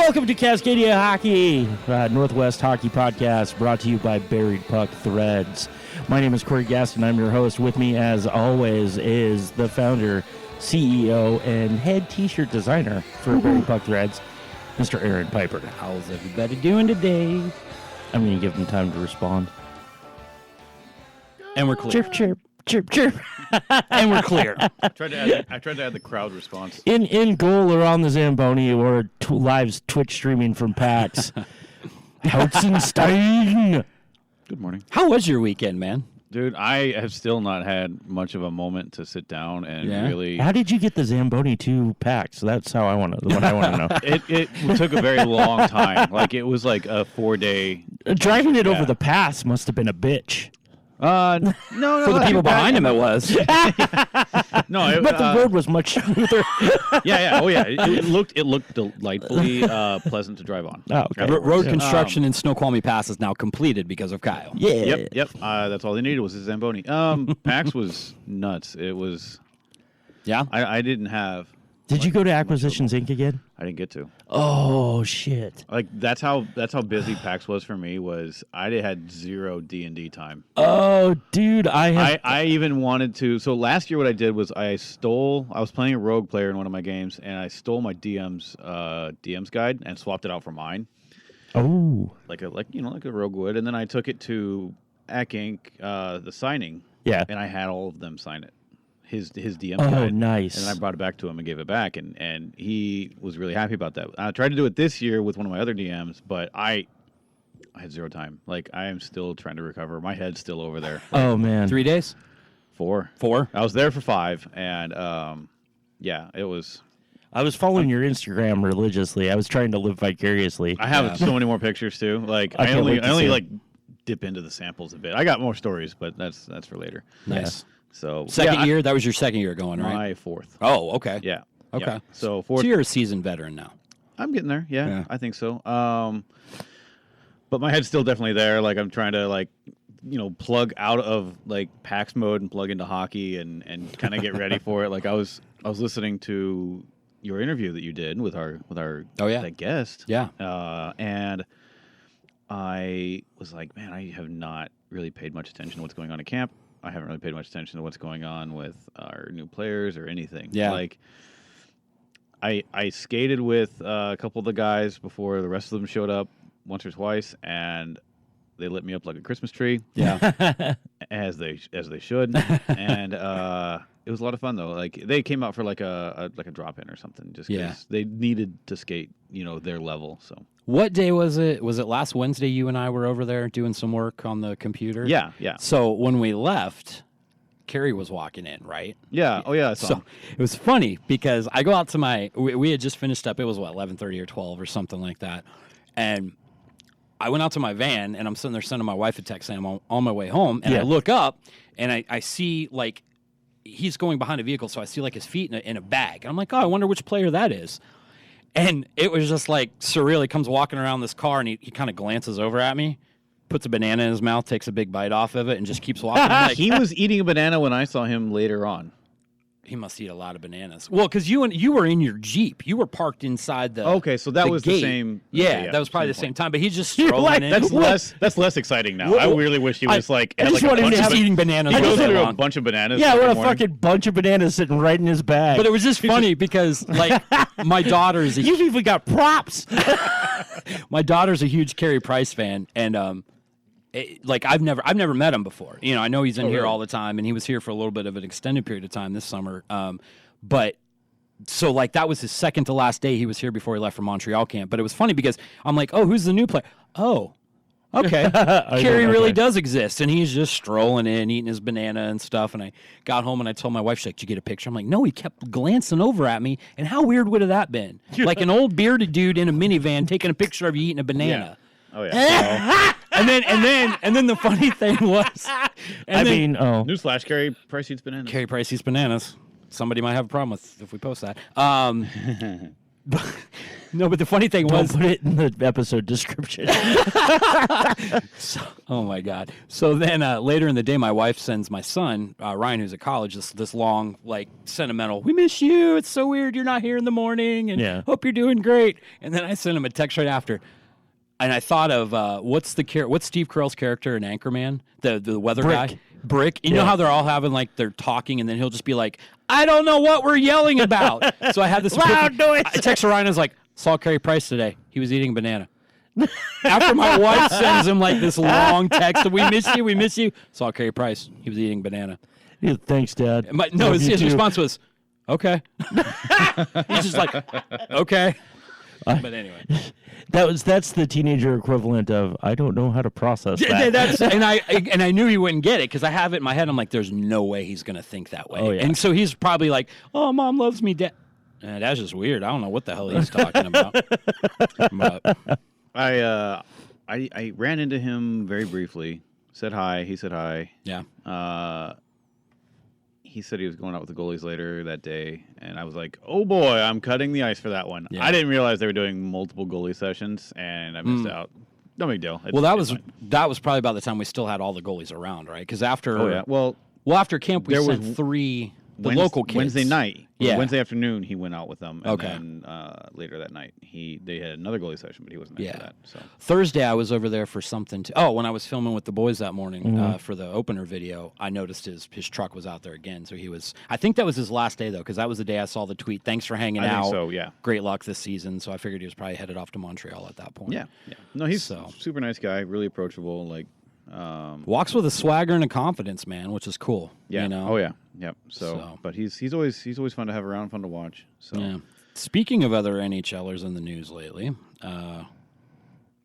Welcome to Cascadia Hockey, Northwest Hockey Podcast, brought to you by Buried Puck Threads. My name is Corey Gaston. I'm your host. With me, as always, is the founder, CEO, and head T-shirt designer for Buried Puck Threads, Mr. Aaron Piper. How's everybody doing today? I'm going to give him time to respond. And we're clear. Chirp, chirp, chirp, chirp. And we're clear. I tried to add the crowd response. In goal or on the Zamboni or live Twitch streaming from PAX, Hausenstein. Good morning. How was your weekend, man? Dude, I have still not had much of a moment to sit down and really... How did you get the Zamboni to PAX? That's how I want to know. It took a very long time. Like, it was like a 4-day... Driving it over the pass must have been a bitch. No. For the people behind him, it was. No, but the road was much smoother. Yeah. Oh, yeah. It looked delightfully pleasant to drive on. Oh, okay. Road construction in Snoqualmie Pass is now completed because of Kyle. Yeah. Yep. That's all they needed was a Zamboni. PAX was nuts. It was... Yeah? I didn't have... Did you go to Acquisitions Inc. again? I didn't get to. Oh, shit. Like, that's how busy PAX was for me. Was I had zero D&D time. Oh, dude, I even wanted to. So last year, what I did was I was playing a rogue player in one of my games, and I stole my DM's guide and swapped it out for mine. Oh, like a rogue would, and then I took it to Ac Inc. The signing. Yeah, and I had all of them sign it. His DM guide. Oh, nice. And then I brought it back to him and gave it back, and he was really happy about that. I tried to do it this year with one of my other DMs, but I had zero time. Like, I am still trying to recover. My head's still over there. Oh, man. 3 days? 4. I was there for 5, and it was... I was following your Instagram religiously. I was trying to live vicariously. I have so many more pictures, too. Like, I only like, dip into the samples a bit. I got more stories, but that's for later. Nice. Yeah. So second year? That was your second year going, right? My 4th. Oh, okay. Yeah. Okay. Yeah. So 4th. So you're a seasoned veteran now. I'm getting there. Yeah. I think so. But my head's still definitely there. Like, I'm trying to plug out of like PAX mode and plug into hockey and kind of get ready for it. Like, I was listening to your interview that you did with our that guest. Yeah. And I was like, man, I have not really paid much attention to what's going on at camp. I haven't really paid much attention to what's going on with our new players or anything. Yeah. Like, I skated with a couple of the guys before the rest of them showed up once or twice, and they lit me up like a Christmas tree. Yeah. as they should. And it was a lot of fun though. Like, they came out for like a drop in or something, just because they needed to skate, their level. So. What day was it? Was it last Wednesday you and I were over there doing some work on the computer? Yeah. So when we left, Carrie was walking in, right? Yeah. Oh, yeah. So it was funny because I go out to we had just finished up. It was, 11:30 or 12 or something like that. And I went out to my van, and I'm sitting there sending my wife a text saying I'm on my way home. And I look up, and I see, like, he's going behind a vehicle, so I see, like, his feet in a bag. And I'm like, oh, I wonder which player that is. And it was just like surreal. He comes walking around this car, and he kind of glances over at me, puts a banana in his mouth, takes a big bite off of it, and just keeps walking. Like, he was eating a banana when I saw him later on. He must eat a lot of bananas. Well, because you were in your Jeep. You were parked inside the Okay, so that was gate. the same. Yeah, that was probably the same time. But he's just strolling in. That's less exciting now. I really wish he was I just want him to have eating bananas. He goes all day through a long. bunch of bananas. Yeah, what a morning. fucking bunch of bananas sitting right in his bag. But it was just funny because, like, my daughter's You've even got props. my daughter's a huge Carey Price fan, and I've never met him before. I know he's in here all the time, and he was here for a little bit of an extended period of time this summer. But so, like, that was his second to last day he was here before he left for Montreal camp. But it was funny because I'm like, oh, who's the new player? Oh, okay. Carey really does exist. And he's just strolling in, eating his banana and stuff. And I got home and I told my wife, she's like, did you get a picture? I'm like, no, he kept glancing over at me. And how weird would have that been? Like an old bearded dude in a minivan taking a picture of you eating a banana. Yeah. Oh, yeah. And then the funny thing was, newsflash: Carey Price eats bananas. Carey Price eats bananas. Somebody might have a problem with if we post that. No, but the funny thing was, Don't put it in the episode description. oh my God. So then later in the day, my wife sends my son, Ryan, who's at college, this long, like, sentimental, "We miss you. It's so weird you're not here in the morning, and hope you're doing great." And then I sent him a text right after. And I thought of what's Steve Carell's character in Anchorman, the weather guy? Brick. You know how they're all having, like, they're talking, and then he'll just be like, "I don't know what we're yelling about." So I had this loud noise. I text Ryan, I was like, "Saw Carey Price today. He was eating a banana." After my wife sends him, like, this long text, "We miss you, we miss you." Saw Carey Price. He was eating banana. Yeah, thanks, Dad. His response was, "Okay." He's just like, "Okay." But anyway. That's the teenager equivalent of, "I don't know how to process that." And I knew he wouldn't get it because I have it in my head. I'm like, there's no way he's going to think that way. Oh, yeah. And so he's probably like, "Oh, Mom loves me, Dad." That's just weird. I don't know what the hell he's talking about. But I ran into him very briefly. Said hi. He said hi. Yeah. He said he was going out with the goalies later that day, and I was like, "Oh boy, I'm cutting the ice for that one." Yeah. I didn't realize they were doing multiple goalie sessions, and I missed out. No big deal. That was probably about the time we still had all the goalies around, right? Because after after camp we sent 3 local kids. Wednesday night. Yeah. Wednesday afternoon, he went out with them. And Okay. then later that night, they had another goalie session, but he wasn't there for that. So Thursday, I was over there for something. When I was filming with the boys that morning for the opener video, I noticed his truck was out there again. So he was. I think that was his last day though, because that was the day I saw the tweet. "Thanks for hanging out. think so, yeah. Great luck this season." So I figured he was probably headed off to Montreal at that point. yeah. No, he's super nice guy, really approachable. Like walks with a swagger and a confidence, man, which is cool. Yeah. You know? Oh yeah. Yep. So, but he's always fun to have around, fun to watch. So yeah. Speaking of other NHLers in the news lately, I'm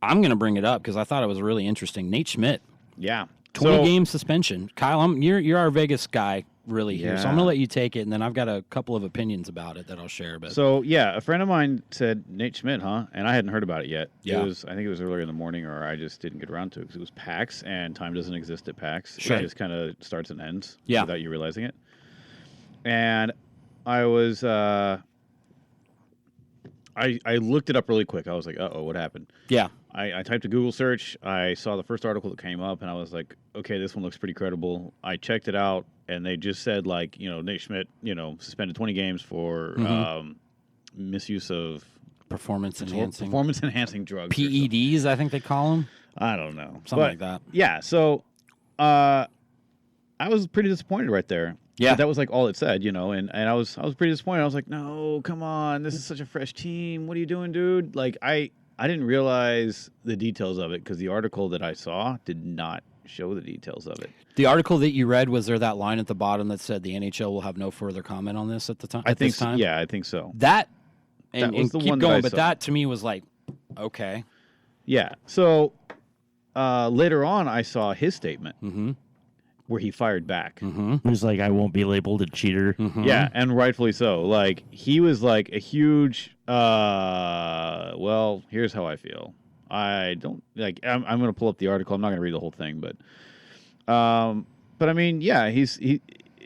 going to bring it up because I thought it was really interesting. Nate Schmidt. Yeah. 20-game suspension. Kyle, you're our Vegas guy really here, so I'm going to let you take it, and then I've got a couple of opinions about it that I'll share. But So, yeah, a friend of mine said, "Nate Schmidt, huh?" And I hadn't heard about it yet. Yeah. I think it was earlier in the morning, or I just didn't get around to it because it was PAX, and time doesn't exist at PAX. Sure. It just kind of starts and ends Yeah. without you realizing it. And I was... I looked it up really quick. I was like, "Uh-oh, what happened?" yeah. I typed a Google search. I saw the first article that came up, and I was like, "Okay, this one looks pretty credible." I checked it out, and they just said, like, Nate Schmidt, suspended 20 games for misuse of performance-enhancing drugs. PEDs, I think they call them. I don't know. Something like that. Yeah, so I was pretty disappointed right there. Yeah. But that was like all it said, and I was pretty disappointed. I was like, "No, come on. This is such a fresh team. What are you doing, dude?" Like, I didn't realize the details of it because the article that I saw did not show the details of it. The article that you read, was there that line at the bottom that said the NHL will have no further comment on this at the time? I think so. Yeah, I think so. That was and the keep one going, that I but saw. that to me was like, okay. Yeah. So later on, I saw his statement where he fired back. He was like, "I won't be labeled a cheater." Yeah, and rightfully so. Like, he was like a huge, well, here's how I feel. I don't, like, I'm going to pull up the article. I'm not going to read the whole thing, but I mean, yeah, it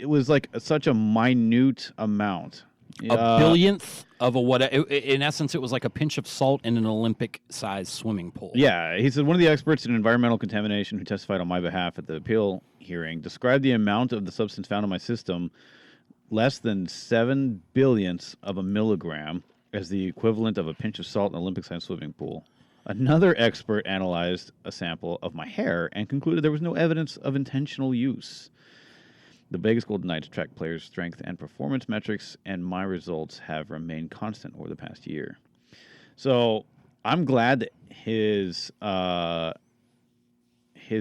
was like such a minute amount. A billionth of in essence, it was like a pinch of salt in an Olympic-sized swimming pool. Yeah, he said one of the experts in environmental contamination who testified on my behalf at the appeal hearing described the amount of the substance found in my system, less than 7 billionths of a milligram, as the equivalent of a pinch of salt in an Olympic-sized swimming pool. Another expert analyzed a sample of my hair and concluded there was no evidence of intentional use. The Vegas Golden Knights track players' strength and performance metrics, and my results have remained constant over the past year. So I'm glad that his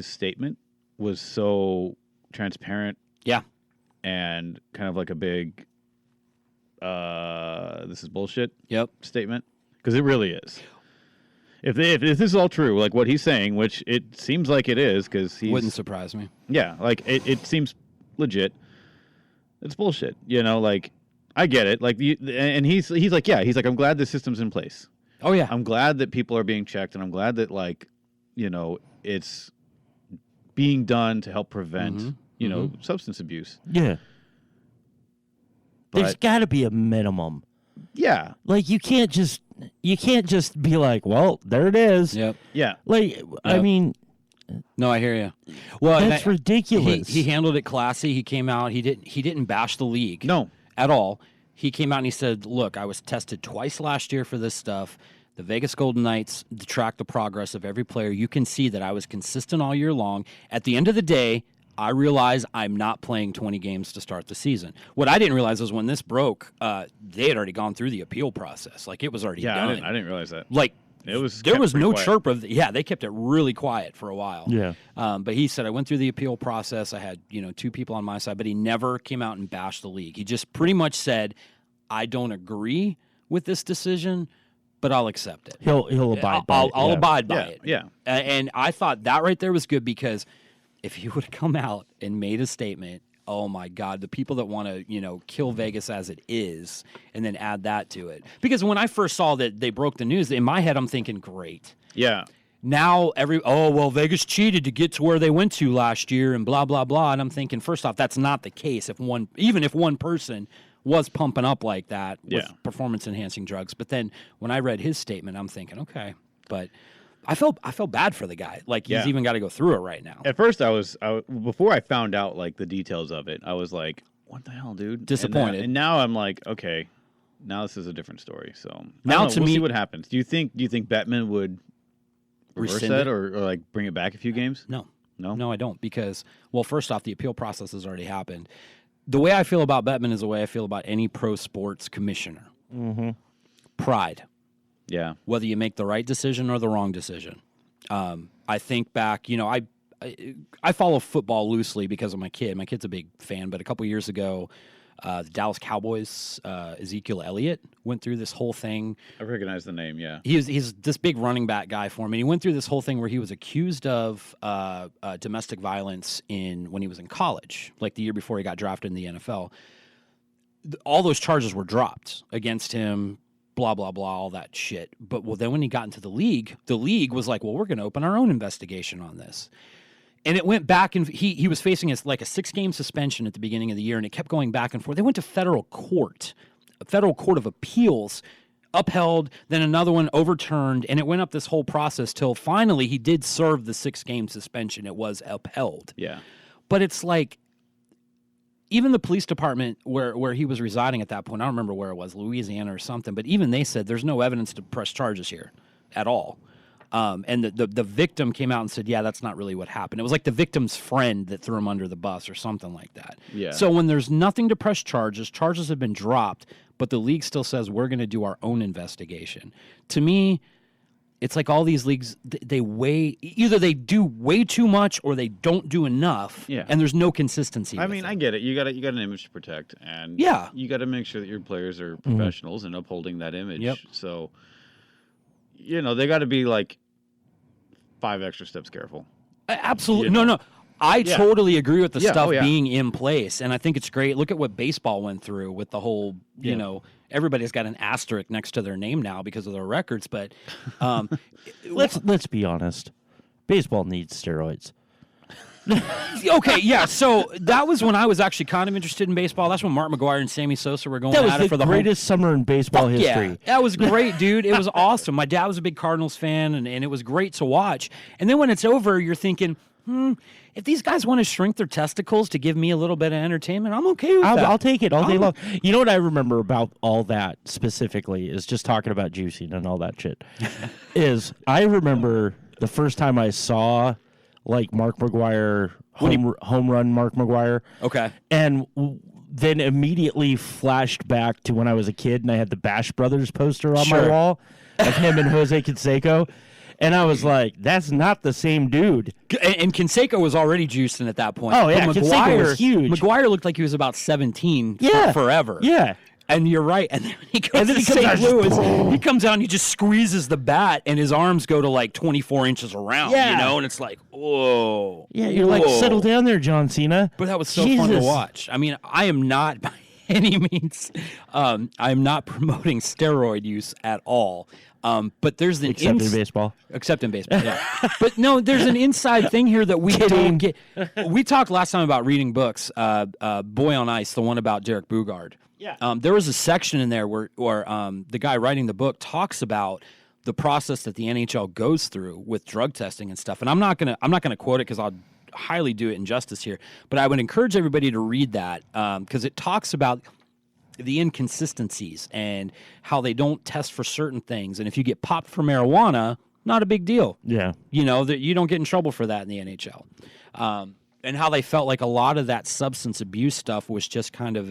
statement was so transparent. Yeah. And kind of like a big, this is bullshit statement. Because it really is. If this is all true, like what he's saying, which it seems like it is, because he wouldn't surprise me. Yeah, like it seems legit. It's bullshit, like I get it. Like and he's like, yeah, he's like, I'm glad the system's in place. Oh yeah, I'm glad that people are being checked, and I'm glad that it's being done to help prevent substance abuse. Yeah, there's got to be a minimum Yeah. Like you can't just be like, well, there it is. Yep. Yeah. Like I mean, No, I hear you. Well, that's ridiculous. He handled it classy. He came out. He didn't bash the league. No. At all. He came out and he said, "Look, I was tested twice last year for this stuff. The Vegas Golden Knights track the progress of every player. You can see that I was consistent all year long. At the end of the day, I realize I'm not playing 20 games to start the season." What I didn't realize was when this broke, they had already gone through the appeal process. Like it was already done. I didn't realize that. Like there was no quiet. chirp of they kept it really quiet for a while. Yeah. But he said I went through the appeal process. I had 2 people on my side, but he never came out and bashed the league. He just pretty much said, I don't agree with this decision, but I'll accept it. He'll abide by it. I'll abide by it. Yeah. And I thought that right there was good because if he would have come out and made a statement, oh my God, the people that want to, kill Vegas as it is, and then add that to it. Because when I first saw that they broke the news, in my head I'm thinking, great. Yeah. Now Vegas cheated to get to where they went to last year and blah, blah, blah. And I'm thinking, first off, that's not the case. Even if one person was pumping up like that with performance-enhancing drugs. But then when I read his statement, I'm thinking, okay. But I felt bad for the guy. Like, he's even got to go through it right now. At first, before I found out, like, the details of it, I was like, what the hell, dude? Disappointed. And now I'm like, okay, now this is a different story. So now we'll see what happens. Do you think Bettman would reverse Rescind that it? or like bring it back a few games? No, I don't. Because, well, first off, the appeal process has already happened. The way I feel about Bettman is the way I feel about any pro sports commissioner. Mm-hmm. Pride. Yeah. Whether you make the right decision or the wrong decision. I think back, I follow football loosely because of my kid. My kid's a big fan, but a couple years ago, the Dallas Cowboys, Ezekiel Elliott went through this whole thing. I recognize the name, yeah. He's this big running back guy for him, and he went through this whole thing where he was accused of domestic violence when he was in college, like the year before he got drafted in the NFL. All those charges were dropped against him, blah, blah, blah, all that shit. But then when he got into the league was like, well, we're going to open our own investigation on this. And it went back, and he was facing a 6-game suspension at the beginning of the year, and it kept going back and forth. They went to federal court of appeals, upheld, then another one overturned, and it went up this whole process till finally he did serve the 6-game suspension. It was upheld. Yeah. But it's like, even the police department where he was residing at that point, I don't remember where it was, Louisiana or something, but even they said there's no evidence to press charges here at all. And the victim came out and said, yeah, that's not really what happened. It was like the victim's friend that threw him under the bus or something like that. Yeah. So when there's nothing to press charges have been dropped, but the league still says we're going to do our own investigation. To me, it's like all these leagues, either they do way too much or they don't do enough, and there's no consistency. I mean, I get it. You got an image to protect, and you got to make sure that your players are professionals and upholding that image. Yep. So, they got to be like 5 extra steps careful. Absolutely. No. I totally agree with the stuff being in place, and I think it's great. Look at what baseball went through with the whole, everybody's got an asterisk next to their name now because of their records, but let's be honest. Baseball needs steroids. Okay, yeah. So that was when I was actually kind of interested in baseball. That's when Mark McGwire and Sammy Sosa were going at it for the greatest summer in baseball history. Yeah, that was great, dude. It was awesome. My dad was a big Cardinals fan, and it was great to watch. And then when it's over, you're thinking, if these guys want to shrink their testicles to give me a little bit of entertainment, I'm okay with that. I'll take it all day long. You know what I remember about all that specifically is just talking about juicing and all that shit. I remember the first time I saw like Mark McGwire, home run Mark McGwire. Okay. And then immediately flashed back to when I was a kid and I had the Bash Brothers poster on my wall of him and Jose Canseco. And I was like, that's not the same dude. And Canseco was already juicing at that point. Oh, yeah. Canseco was huge. McGwire looked like he was about 17 forever. Yeah. And you're right. And then he goes to St. Louis. He comes out and he just squeezes the bat, and his arms go to like 24 inches around, and it's like, whoa. Yeah, you're like, settle down there, John Cena. But that was so fun to watch. I mean, I am not by any means, I'm not promoting steroid use at all. But there's an Except in baseball. Except in baseball, yeah. But no, there's an inside thing here that we don't get. We talked last time about reading books. Boy on Ice, the one about Derek Bugard. Yeah. There was a section in there where the guy writing the book talks about the process that the NHL goes through with drug testing and stuff. And I'm not gonna quote it because I'll highly do it injustice here. But I would encourage everybody to read that because it talks about the inconsistencies and how they don't test for certain things. And if you get popped for marijuana, not a big deal. Yeah. You know, that you don't get in trouble for that in the NHL. And how they felt like a lot of that substance abuse stuff was just kind of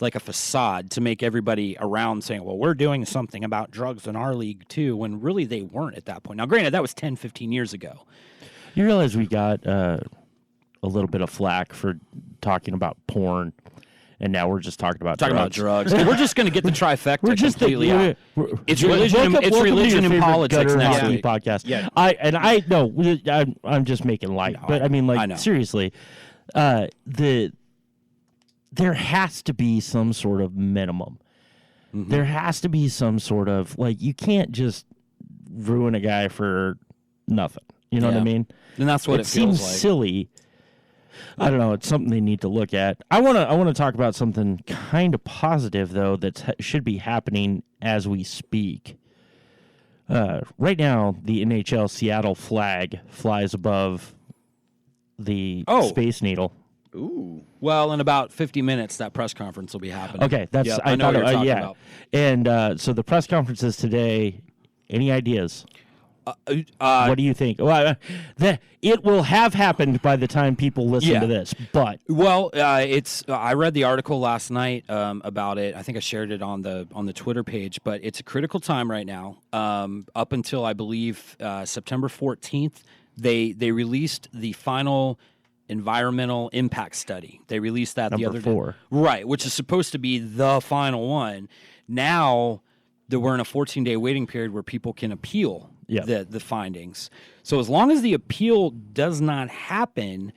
like a facade to make everybody around saying, well, we're doing something about drugs in our league too, when really they weren't at that point. Now, granted, that was 10, 15 years ago. You realize we got a little bit of flack for talking about porn, and now we're just talking about drugs. We're just going to get the trifecta completely out. It's religion. It's religion and politics next week. Podcast. Yeah. I'm just making light, but I mean, like, seriously, there has to be some sort of minimum. Mm-hmm. There has to be some sort of, like, you can't just ruin a guy for nothing. You know what I mean? And that's what it feels seems like. Silly. I don't know. It's something they need to look at. I want to talk about something kind of positive, though, that should be happening as we speak. Right now, the NHL Seattle flag flies above the Space Needle. Ooh. Well, in about 50 minutes, that press conference will be happening. Okay, that's I know what you're talking about. And so the press conference is today. Any ideas? What do you think? Well, it will have happened by the time people listen to this. But I read the article last night about it. I think I shared it on the Twitter page. But it's a critical time right now. Up until I believe September 14th, they released the final environmental impact study. They released that the other day. Right, which is supposed to be the final one. Now that we're in a 14-day waiting period where people can appeal the findings. So as long as the appeal does not happen,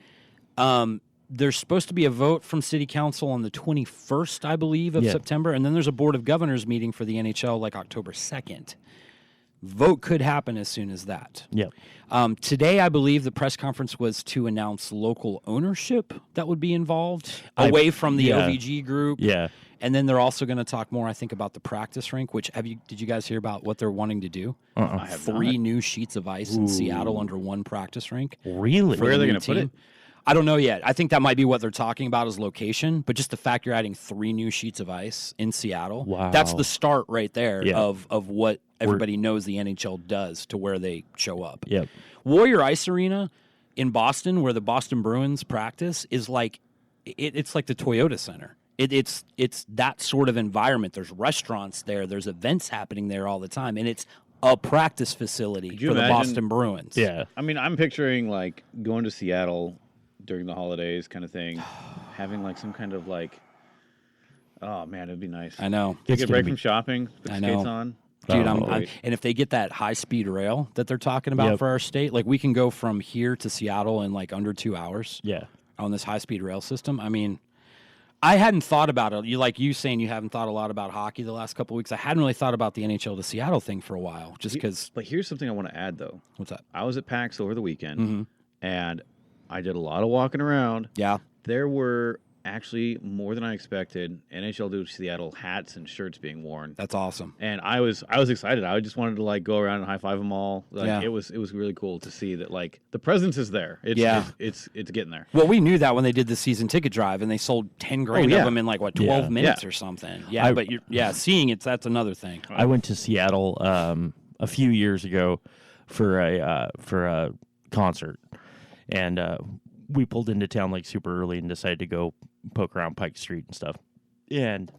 there's supposed to be a vote from City Council on the 21st, I believe, of September, and then there's a Board of Governors meeting for the NHL like October 2nd. Vote could happen as soon as that. Yeah. Today, I believe the press conference was to announce local ownership that would be involved away from the OVG group. Yeah. And then they're also going to talk more, I think, about the practice rink, which did you guys hear about what they're wanting to do? I have 3 new sheets of ice in Seattle under one practice rink. Really? Where are they going to put it? I don't know yet. I think that might be what they're talking about is location, but just the fact you're adding 3 new sheets of ice in Seattle, that's the start right there of what everybody knows the NHL does to where they show up. Yep. Warrior Ice Arena in Boston, where the Boston Bruins practice, is like it's like the Toyota Center. It's that sort of environment. There's restaurants there. There's events happening there all the time, and it's a practice facility for the Boston Bruins. Yeah. I mean, I'm picturing like going to Seattle during the holidays kind of thing, having like some kind of like, oh man, it'd be nice. I know. Take a break from shopping, put the skates on. Dude, and if they get that high-speed rail that they're talking about for our state, like we can go from here to Seattle in like under 2 hours. Yeah. On this high-speed rail system. I mean, I hadn't thought about it. You saying you haven't thought a lot about hockey the last couple of weeks. I hadn't really thought about the NHL to Seattle thing for a while, just because. But here's something I want to add, though. What's that? I was at PAX over the weekend, and I did a lot of walking around. Yeah. There were actually more than I expected NHL to Seattle hats and shirts being worn. That's awesome. And I was excited. I just wanted to like go around and high five them all. Like it was really cool to see that like the presence is there. It's getting there. Well, we knew that when they did the season ticket drive and they sold 10 grand of them in like 12 minutes or something. Yeah, but seeing it, that's another thing. I went to Seattle a few years ago for a concert, and we pulled into town like super early and decided to go poke around Pike Street and stuff. And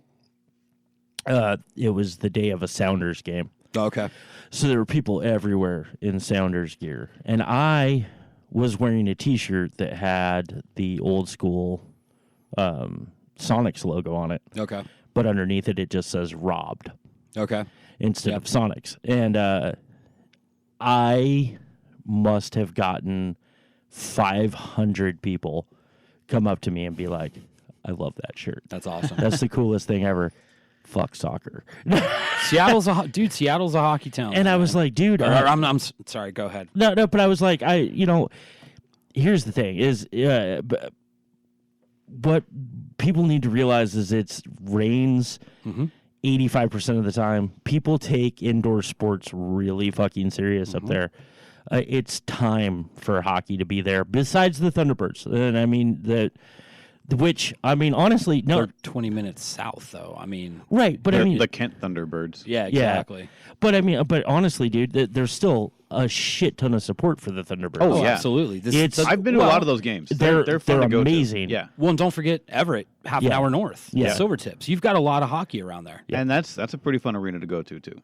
it was the day of a Sounders game. Okay. So there were people everywhere in Sounders gear. And I was wearing a T-shirt that had the old school Sonics logo on it. Okay. But underneath it, it just says robbed. Okay. Instead of Sonics. And I must have gotten 500 people come up to me and be like, I love that shirt. That's awesome. That's the coolest thing ever. fuck soccer. Seattle's a hockey town. And I was like, dude, I'm sorry. Go ahead. No, but I was like, here's the thing: is what people need to realize is it rains 85% of the time. People take indoor sports really fucking serious up there. It's time for hockey to be there. Besides the Thunderbirds, and I mean honestly, no, They're 20 minutes south, though. I mean, right, but the Kent Thunderbirds. Yeah, exactly. Yeah. But honestly, dude, there's still a shit ton of support for the Thunderbirds. Oh, yeah. Absolutely. I've been to a lot of those games. They're fun to go amazing. to. Yeah. Well, and don't forget Everett, half an hour north. Yeah. Silvertips. You've got a lot of hockey around there. And that's a pretty fun arena to go to too.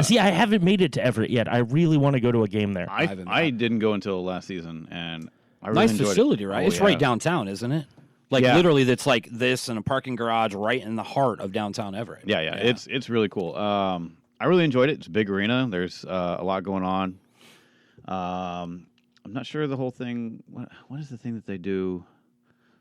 See, I haven't made it to Everett yet. I really want to go to a game there. I didn't go until last season, and I really Nice enjoyed facility, it. right? Oh, It's yeah. right downtown, isn't it? Like literally, that's like this and a parking garage right in the heart of downtown Everett. Yeah. It's really cool. I really enjoyed it. It's a big arena. There's a lot going on. I'm not sure the whole thing. What is the thing that they do?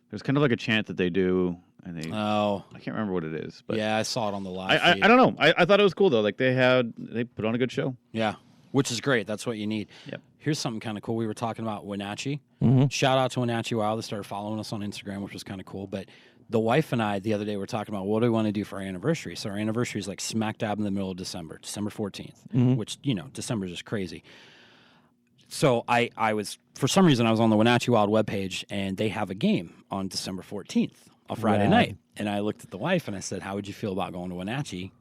There's kind of like a chant that they do, and I can't remember what it is. But yeah, I saw it on the live. I don't know. I thought it was cool though. Like they put on a good show. Yeah, which is great. That's what you need. Yep. Here's something kind of cool. We were talking about Wenatchee. Mm-hmm. Shout out to Wenatchee Wild. They started following us on Instagram, which was kind of cool. But the wife and I, the other day, were talking about what do we want to do for our anniversary. So our anniversary is like smack dab in the middle of December 14th, which, December is just crazy. So I was, for some reason, I was on the Wenatchee Wild webpage, and they have a game on December 14th, a Friday night. And I looked at the wife, and I said, how would you feel about going to Wenatchee?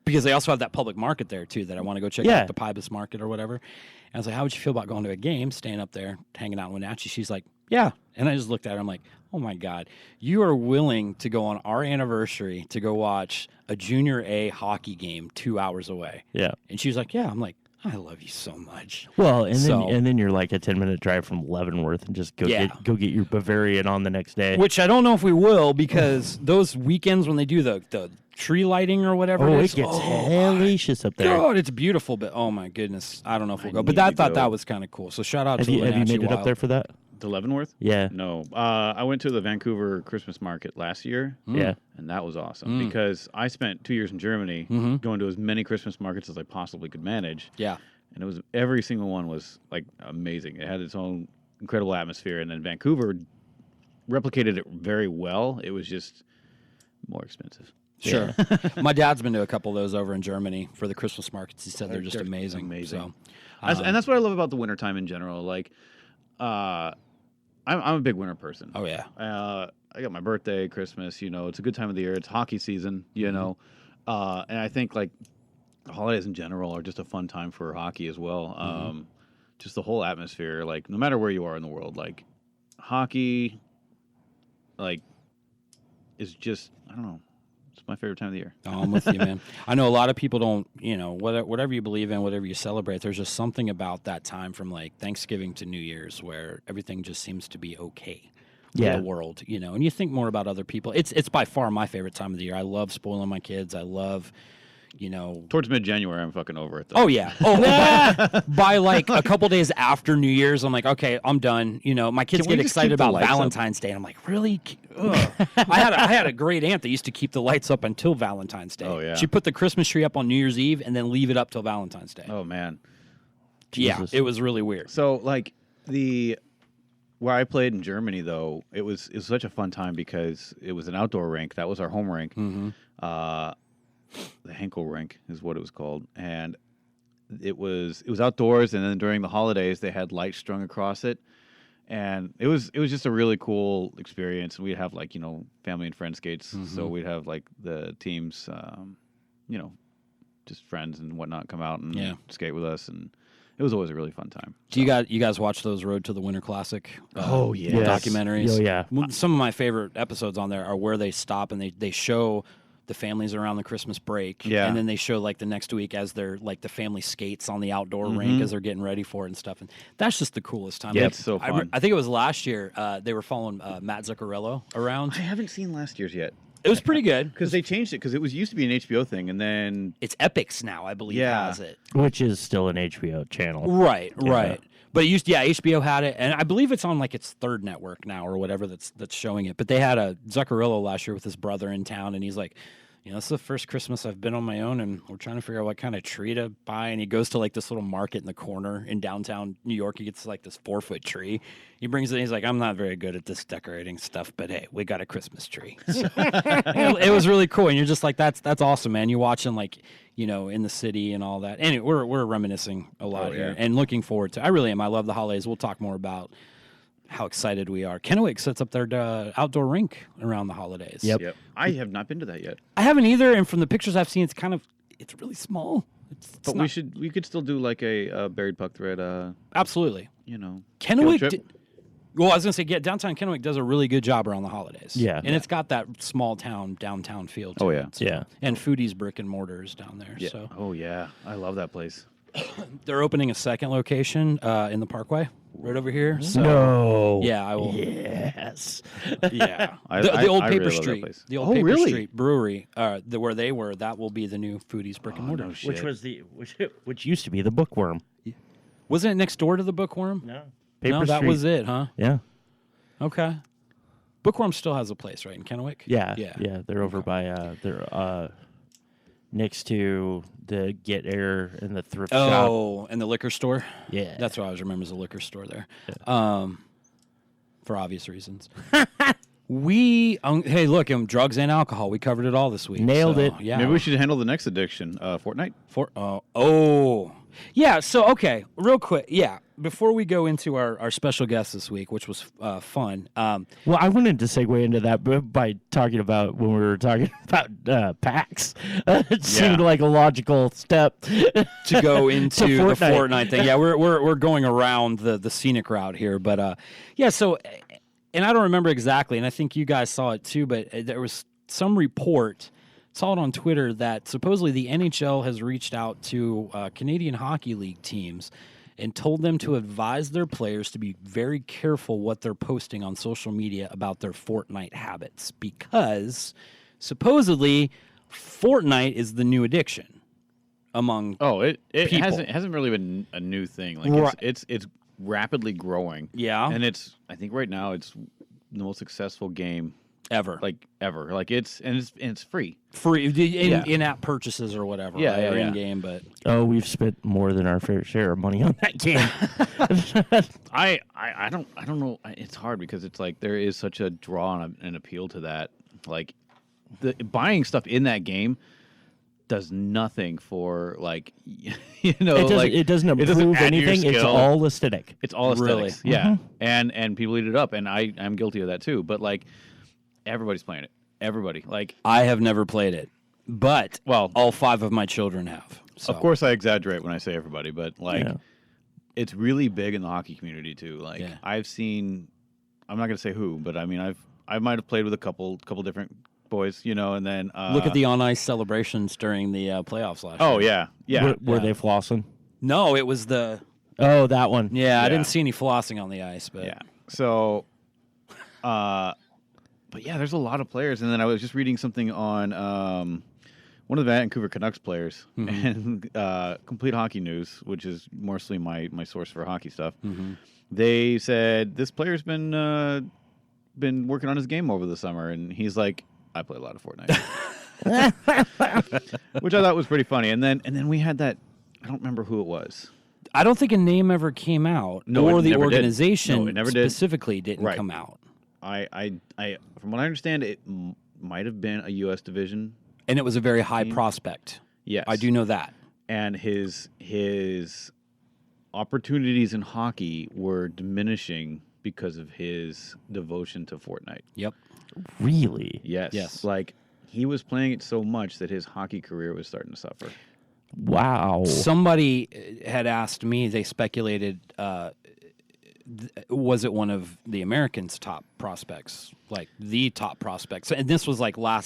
Because they also have that public market there, too, that I want to go check out, the Pybus Market or whatever. And I was like, how would you feel about going to a game, staying up there, hanging out in Wenatchee? She's like, yeah. And I just looked at her. I'm like, oh, my God. You are willing to go on our anniversary to go watch a Junior A hockey game 2 hours away. Yeah. And she was like, yeah. I'm like, I love you so much. Well, and then you're like a 10-minute drive from Leavenworth and just go get your Bavarian on the next day. Which I don't know if we will, because those weekends when they do the tree lighting or whatever it gets hellacious up there. God, it's beautiful, but oh my goodness, I don't know if we'll go. But I thought that was kind of cool. So shout out to have you made it up there for that? The Leavenworth? Yeah. No. I went to the Vancouver Christmas market last year. Yeah. And that was awesome because I spent 2 years in Germany going to as many Christmas markets as I possibly could manage. Yeah. And every single one was like amazing. It had its own incredible atmosphere. And then Vancouver replicated it very well. It was just more expensive. Sure. My dad's been to a couple of those over in Germany for the Christmas markets. He said they're just amazing. So, and that's what I love about the wintertime in general. Like, I'm a big winter person. Oh, yeah. I got my birthday, Christmas, it's a good time of the year. It's hockey season, and I think like the holidays in general are just a fun time for hockey as well. Just the whole atmosphere, like no matter where you are in the world, like hockey, like is just, I don't know. It's my favorite time of the year. Oh, I'm with you, man. I know a lot of people don't, whatever you believe in, whatever you celebrate, there's just something about that time from like Thanksgiving to New Year's where everything just seems to be okay in the world, and you think more about other people. It's by far my favorite time of the year. I love spoiling my kids. I love, Towards mid-January, I'm fucking over it, though. Oh, yeah. Oh, by like a couple days after New Year's, I'm like, okay, I'm done. My kids get excited about Valentine's Day. And I'm like, really? I had a great aunt that used to keep the lights up until Valentine's Day. Oh, yeah. She put the Christmas tree up on New Year's Eve and then leave it up till Valentine's Day. Oh, man. Jesus. Yeah, it was really weird. So, like, where I played in Germany, though, it was such a fun time because it was an outdoor rink. That was our home rink. The Henkel rink is what it was called, and it was outdoors. And then during the holidays, they had lights strung across it, and it was just a really cool experience. And we'd have like family and friend skates, so we'd have like the teams, just friends and whatnot come out and skate with us, and it was always a really fun time. Do you guys watch those Road to the Winter Classic? Documentaries. Oh yeah. Some of my favorite episodes on there are where they stop and they show the families around the Christmas break. Yeah. And then they show like the next week as they're like the family skates on the outdoor rink as they're getting ready for it and stuff. And that's just the coolest time. Yeah, like, it's so fun. I think it was last year they were following Matt Zuccarello around. I haven't seen last year's yet. It was pretty good. Because they changed it, because it used to be an HBO thing, and then... It's Epix now, I believe, has it. Which is still an HBO channel. Right. But it HBO had it, and I believe it's on like its third network now or whatever that's showing it. But they had a Zuccarello last year with his brother in town, and he's like, this is the first Christmas I've been on my own, and we're trying to figure out what kind of tree to buy. And he goes to like this little market in the corner in downtown New York. He gets like this 4-foot tree. He brings it. He's like, I'm not very good at this decorating stuff, but hey, we got a Christmas tree. So, it was really cool. And you're just like, that's awesome, man. You're watching like, in the city and all that. Anyway, we're reminiscing a lot here and looking forward to. I really am. I love the holidays. We'll talk more about how excited we are. Kennewick sets up their outdoor rink around the holidays. Yep. I have not been to that yet. I haven't either, and from the pictures I've seen, it's really small. But we could still do like a buried puck thread. Absolutely. Kennewick. Well, I was gonna say, downtown Kennewick does a really good job around the holidays. Yeah, and it's got that small town downtown feel to Oh it. yeah, yeah. And Foodie's brick and mortars down there. Yeah. So Oh yeah, I love that place. they're opening a second location in the Parkway right over here. So, No. Yeah, I will. Yes. Yeah. I The old really Paper love that Street. place. The old Oh, Paper really? Street Brewery, where they were, that will be the new Foodie's brick and mortar. No Which shit. was which used to be the Bookworm. Wasn't it next door to the Bookworm? No. No, that was it, huh? Yeah. Okay. Bookworm still has a place, right, in Kennewick? Yeah. Yeah. Yeah. They're over by they're next to the Get Air and the thrift shop. Oh, and the liquor store? Yeah. That's what I always remember, is a liquor store there. For obvious reasons. Hey, look, drugs and alcohol. We covered it all this week. Nailed it. Yeah. Maybe we should handle the next addiction, Fortnite. Yeah, so, okay, real quick. Yeah, before we go into our special guest this week, which was fun. Well, I wanted to segue into that by talking about when we were talking about PAX. It seemed like a logical step to go into To the Fortnite. Fortnite thing. Yeah, we're going around the scenic route here, but so, and I don't remember exactly, and I think you guys saw it too, but there was some report, saw it on Twitter, that supposedly the NHL has reached out to Canadian Hockey League teams and told them to advise their players to be very careful what they're posting on social media about their Fortnite habits, because supposedly Fortnite is the new addiction among It people. hasn't really been a new thing. Like Right. it's rapidly growing. Yeah. And I think right now it's the most successful game ever. ever. Like it's free. Free Yeah. in-app purchases or whatever, Yeah, right? yeah, Or yeah. in-game, but Oh, we've spent more than our fair share of money on that game. I don't know. It's hard because it's like there is such a draw and an appeal to that. Like the buying stuff in that game does nothing for like It doesn't improve add to your anything. It's skill. all aesthetic. It's all Really? aesthetics. Yeah. And people eat it up, and I'm guilty of that too. But like everybody's playing it. Everybody. Like I have never played it. But Well- all 5 of my children have. So. of course I exaggerate when I say everybody, but like Yeah. it's really big in the hockey community too. Like Yeah. I've seen, I'm not gonna say who, but I mean I might have played with a couple different boys, and then Look at the on-ice celebrations during the playoffs last Oh year. yeah. Were Yeah. they flossing? No, it was the... Oh, that one. Yeah, I Yeah. didn't see any flossing on the ice, but... Yeah. So, but yeah, there's a lot of players, and then I was just reading something on one of the Vancouver Canucks players, and Complete Hockey News, which is mostly my source for hockey stuff. They said this player's been working on his game over the summer, and he's like, I play a lot of Fortnite, which I thought was pretty funny. And then we had that. I don't remember who it was. I don't think a name ever came out, No, or it the never did. organization No, it never did. specifically didn't Right. come out. I from what I understand, it might have been a U.S. division. And it was a very high prospect. Yes, I do know that. And his opportunities in hockey were diminishing because of his devotion to Fortnite. Yep. Really? Yes. Yes. Like he was playing it so much that his hockey career was starting to suffer. Wow. Somebody had asked me, they speculated, was it one of the Americans' top prospects, like the top prospects? And this was like I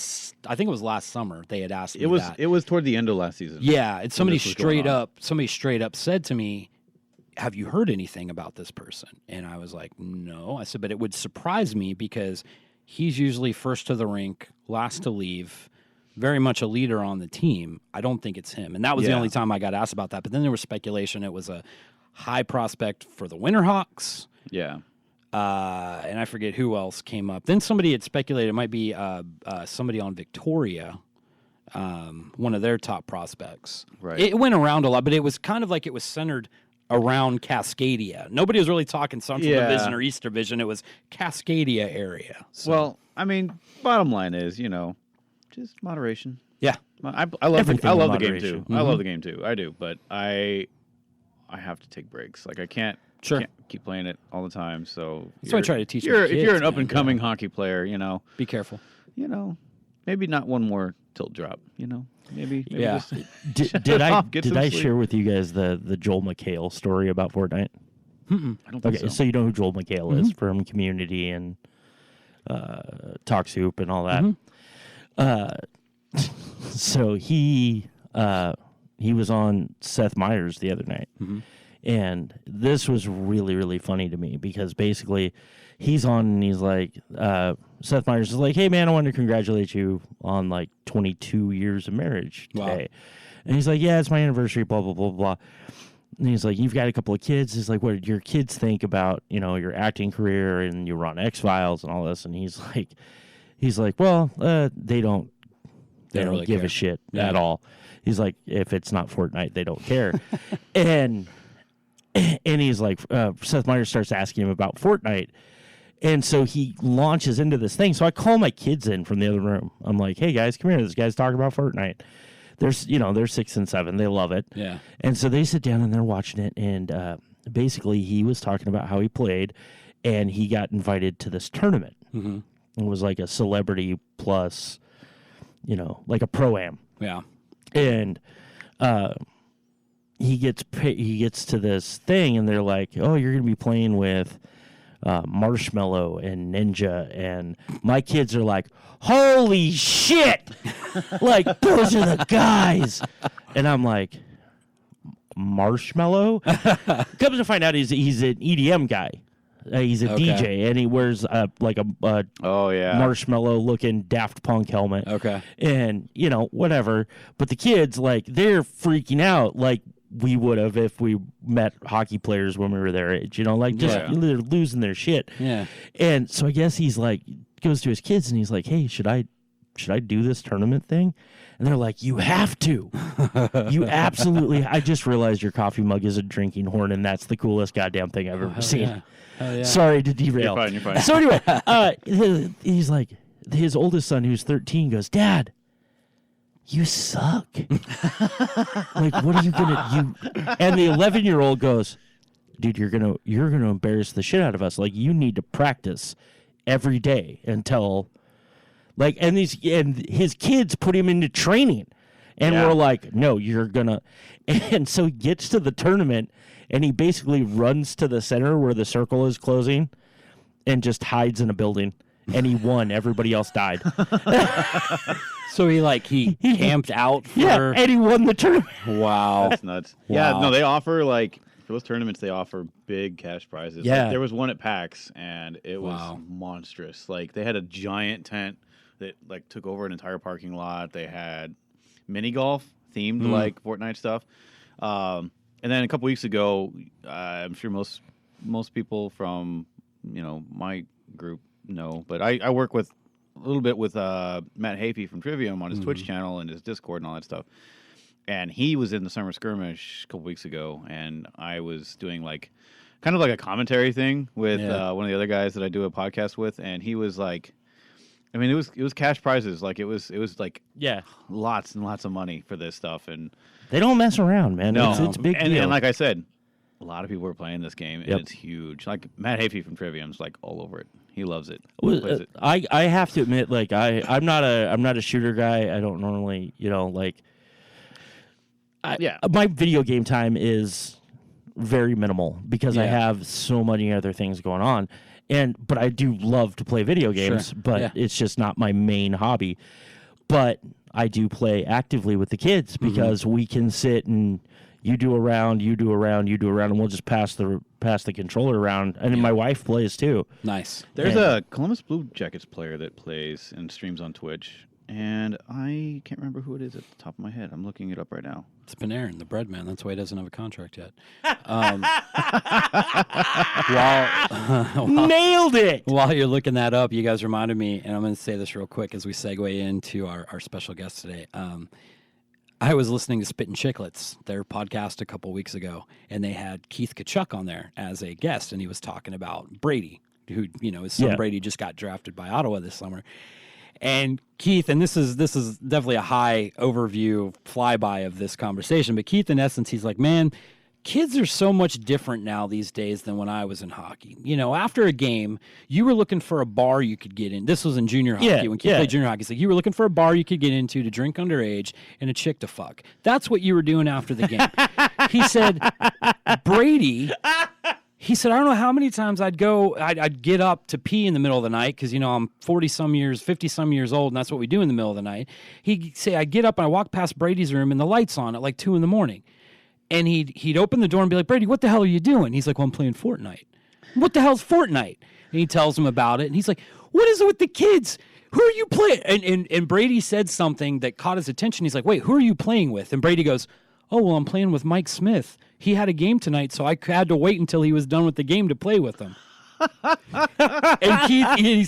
think it was last summer they had asked me that. It was toward the end of last season. Yeah, and somebody this was going straight up said to me, have you heard anything about this person? And I was like, no. I said, but it would surprise me because he's usually first to the rink, last to leave, very much a leader on the team. I don't think it's him. And that was the Yeah. only time I got asked about that. But then there was speculation it was a high prospect for the Winterhawks. Yeah. And I forget who else came up. Then somebody had speculated it might be somebody on Victoria one of their top prospects. Right. It went around a lot, but it was kind of like it was centered around Cascadia. Nobody was really talking Central Division or East Division. It was Cascadia area. So. Well, I mean, bottom line is, just moderation. Yeah. I love the game too. Mm-hmm. I love the game too. I do, but I have to take breaks. Like I can't keep playing it all the time. So that's what I try to teach. If you're an up and coming hockey player, be careful. Maybe not one more tilt drop. Maybe yeah. Did I share with you guys the Joel McHale story about Fortnite? Mm-mm. I don't think so you know who Joel McHale is from Community and Talk Soup and all that. So he was on Seth Meyers the other night, and this was really, really funny to me because basically he's on and he's like, Seth Meyers is like, hey man, I want to congratulate you on like 22 years of marriage today. Wow. And he's like, yeah, it's my anniversary, blah, blah, blah, blah. And he's like, you've got a couple of kids. He's like, what did your kids think about, your acting career and you were on X-Files and all this? And he's like, well, they don't really give care. A shit at all. He's like, if it's not Fortnite, they don't care. and he's like, Seth Meyers starts asking him about Fortnite. And so he launches into this thing. So I call my kids in from the other room. I'm like, hey guys, come here. This guy's talking about Fortnite. They're 6 and 7. They love it. Yeah. And so they sit down and they're watching it. And basically he was talking about how he played and he got invited to this tournament. Mm-hmm. It was like a celebrity plus, like a pro-am. Yeah. And he gets to this thing and they're like, oh, you're going to be playing with Marshmallow and Ninja, and my kids are like, holy shit, like those are the guys. And I'm like, Marshmallow? Comes to find out he's an EDM guy. He's a DJ, and he wears like a marshmallow looking Daft Punk helmet. Okay. And whatever, but the kids, like, they're freaking out like we would have if we met hockey players when we were their age, like just they're losing their shit. Yeah. And so I guess he's like, goes to his kids and he's like, hey, should I do this tournament thing? And they're like, you have to. You absolutely. I just realized your coffee mug is a drinking horn, and that's the coolest goddamn thing I've ever seen. Yeah. Yeah. Sorry to derail. You're fine. So anyway, he's like, his oldest son, who's 13, goes, Dad, you suck. Like, what are you gonna do? And the 11-year-old goes, dude, you're gonna embarrass the shit out of us. Like, you need to practice every day until, like, and his kids put him into training, and we're like, no, you're gonna. And so he gets to the tournament, and he basically runs to the center where the circle is closing, and just hides in a building. And he won. Everybody else died. So he camped out for... Yeah, and he won the tournament. Wow. That's nuts. Wow. Yeah, no, they offer, like, for those tournaments, they offer big cash prizes. Yeah. Like, there was one at PAX, and it was monstrous. Like, they had a giant tent that, like, took over an entire parking lot. They had mini golf themed, like, Fortnite stuff. And then a couple weeks ago, I'm sure most people from, my group know, but I work with a little bit with Matt Hafey from Trivium on his Twitch channel and his Discord and all that stuff. And he was in the Summer Skirmish a couple weeks ago, and I was doing kind of like a commentary thing with one of the other guys that I do a podcast with, and he was like, I mean, it was cash prizes, like it was like lots and lots of money for this stuff, and they don't mess around, man. No, It's a big deal. And like I said, a lot of people are playing this game, and it's huge. Like Matt Hafey from Trivium's like all over it. He loves it. Plays it. I have to admit, like I'm not a shooter guy. I don't normally, my video game time is very minimal because I have so many other things going on. But I do love to play video games, but it's just not my main hobby. But I do play actively with the kids because we can sit and you do a round, and we'll just pass the controller around. And then my wife plays too. Nice. There's a Columbus Blue Jackets player that plays and streams on Twitch. and I can't remember who it is at the top of my head. I'm looking it up right now. It's Panarin, the bread man. That's why he doesn't have a contract yet. Nailed it. While you're looking that up, you guys reminded me, and I'm going to say this real quick as we segue into our special guest today. I was listening to Spittin' Chicklets, their podcast a couple weeks ago, and they had Keith Kachuk on there as a guest, and he was talking about Brady, who, his son Brady just got drafted by Ottawa this summer. And Keith, and this is definitely a high overview flyby of this conversation, but Keith, in essence, he's like, man, kids are so much different now these days than when I was in hockey. After a game, you were looking for a bar you could get in. This was in junior hockey. When Keith played junior hockey, it's like you were looking for a bar you could get into to drink underage and a chick to fuck. That's what you were doing after the game. He said, Brady... He said, I don't know how many times I'd get up to pee in the middle of the night because, I'm 50-some years old, and that's what we do in the middle of the night. He'd say, I get up and I walk past Brady's room and the light's on at like 2 a.m. And he'd open the door and be like, Brady, what the hell are you doing? He's like, well, I'm playing Fortnite. What the hell's Fortnite? And he tells him about it, and he's like, what is it with the kids? Who are you playing? And Brady said something that caught his attention. He's like, wait, who are you playing with? And Brady goes, oh, well, I'm playing with Mike Smith. He had a game tonight, so I had to wait until he was done with the game to play with him. And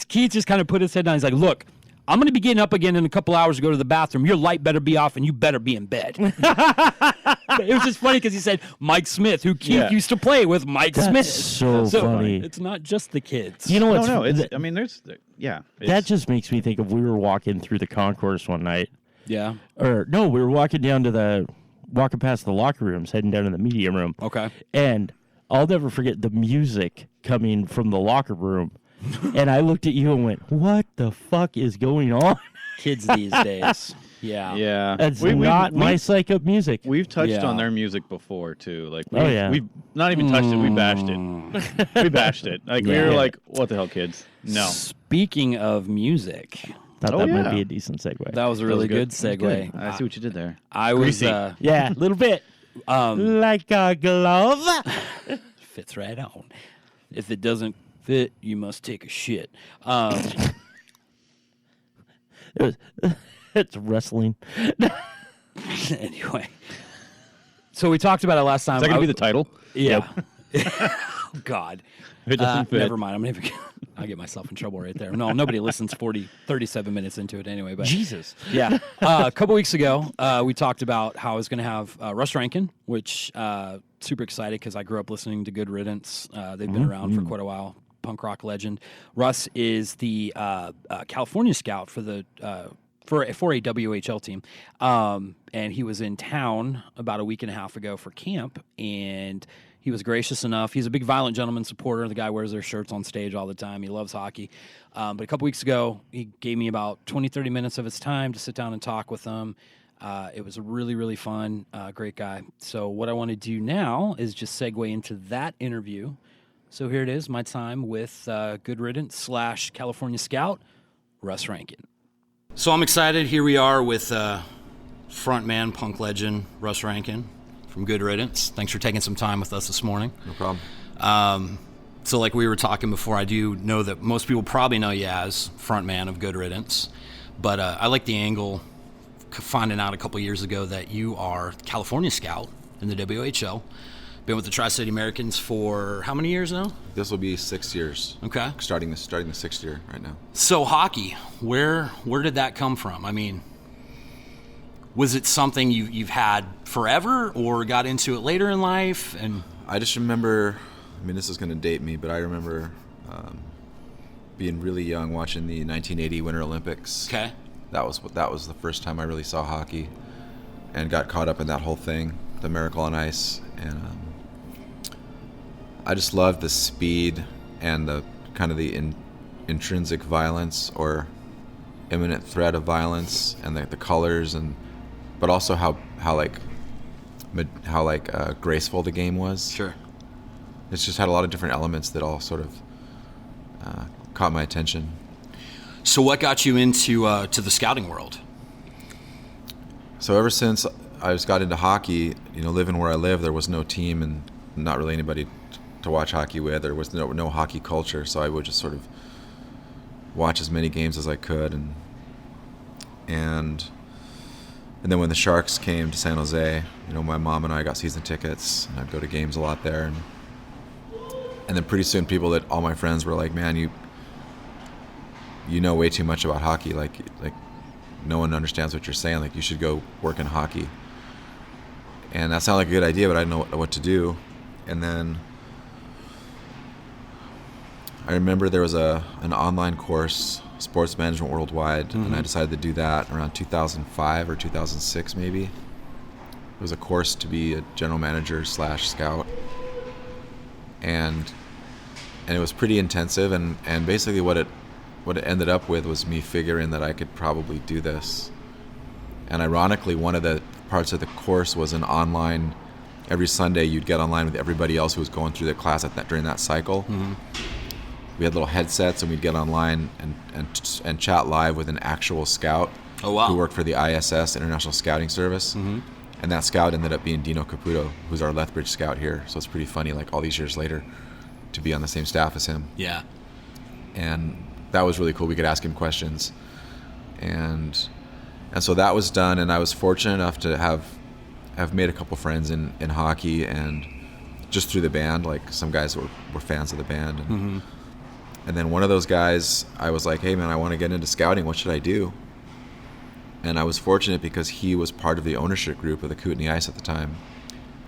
Keith just kind of put his head down. He's like, look, I'm going to be getting up again in a couple hours to go to the bathroom. Your light better be off, and you better be in bed. It was just funny because he said Mike Smith, who Keith used to play with Mike Smith. So funny. It's not just the kids. You know what's That just makes me think of we were walking through the concourse one night. Yeah. Or, no, we were walking past the locker rooms, heading down to the media room. Okay. And I'll never forget the music coming from the locker room. And I looked at you and went, what the fuck is going on? Kids these days. Yeah. Yeah. That's not my psych up music. We've touched on their music before, too. Like, we've we've not even touched it. We bashed it. We bashed it. Like, we were like, what the hell, kids? No. Speaking of music... Thought that might be a decent segue. That was a really good segue. Good. I see what you did there. I was, a little bit. Like a glove. Fits right on. If it doesn't fit, you must take a shit. It's wrestling. Anyway. So we talked about it last time. Is that going to be the title? Yeah. Oh, God. If it doesn't fit. Never mind. I'll get myself in trouble right there. No, nobody listens 37 minutes into it anyway. But Jesus. Yeah. A couple weeks ago, we talked about how I was going to have Russ Rankin, which super excited because I grew up listening to Good Riddance. They've been around for quite a while. Punk rock legend. Russ is the California scout for the for a WHL team. And he was in town about a week and a half ago for camp, and he was gracious enough. He's a big Violent Gentleman supporter. The guy wears their shirts on stage all the time. He loves hockey. But a couple weeks ago, he gave me about 20, 30 minutes of his time to sit down and talk with him. It was really, really fun. Great guy. So what I want to do now is just segue into that interview. So here it is, my time with Good Riddance / California Scout, Russ Rankin. So I'm excited. Here we are with frontman, punk legend, Russ Rankin from Good Riddance. Thanks for taking some time with us this morning. No problem. So like we were talking before, I do know that most people probably know you as frontman of Good Riddance, but I like the angle finding out a couple years ago that you are California Scout in the WHL. Been with the Tri-City Americans for how many years now? This will be 6 years. Okay. Starting the 6th year right now. So hockey, where did that come from? I mean, was it something you've had forever, or got into it later in life? And I just remember, I mean, this is going to date me, but I remember being really young watching the 1980 Winter Olympics. Okay. That was the first time I really saw hockey, and got caught up in that whole thing, the Miracle on Ice, and I just loved the speed and the kind of the intrinsic violence or imminent threat of violence, and the colors, but also how graceful the game was. Sure. It's just had a lot of different elements that all sort of caught my attention. So what got you into to the scouting world? So ever since I got into hockey, living where I live, there was no team and not really anybody to watch hockey with. There was no hockey culture, so I would just sort of watch as many games as I could. And And then when the Sharks came to San Jose, my mom and I got season tickets, and I'd go to games a lot there. And then pretty soon all my friends were like, man, you know way too much about hockey. Like no one understands what you're saying. Like, you should go work in hockey. And that sounded like a good idea, but I didn't know what to do. And then I remember there was an online course, Sports Management Worldwide, and I decided to do that around 2005 or 2006 maybe. It was a course to be a general manager / scout. And it was pretty intensive, and basically what it ended up with was me figuring that I could probably do this. And ironically, one of the parts of the course was an online, every Sunday you'd get online with everybody else who was going through the class during that cycle. We had little headsets, and we'd get online and chat live with an actual scout. Oh, wow. Who worked for the ISS, International Scouting Service. And that scout ended up being Dino Caputo, who's our Lethbridge scout here. So it's pretty funny, like all these years later, to be on the same staff as him. Yeah. And that was really cool. We could ask him questions. And so that was done, and I was fortunate enough to have made a couple friends in hockey, and just through the band, like some guys were fans of the band. And then one of those guys, I was like, hey man, I want to get into scouting. What should I do? And I was fortunate because he was part of the ownership group of the Kootenai Ice at the time.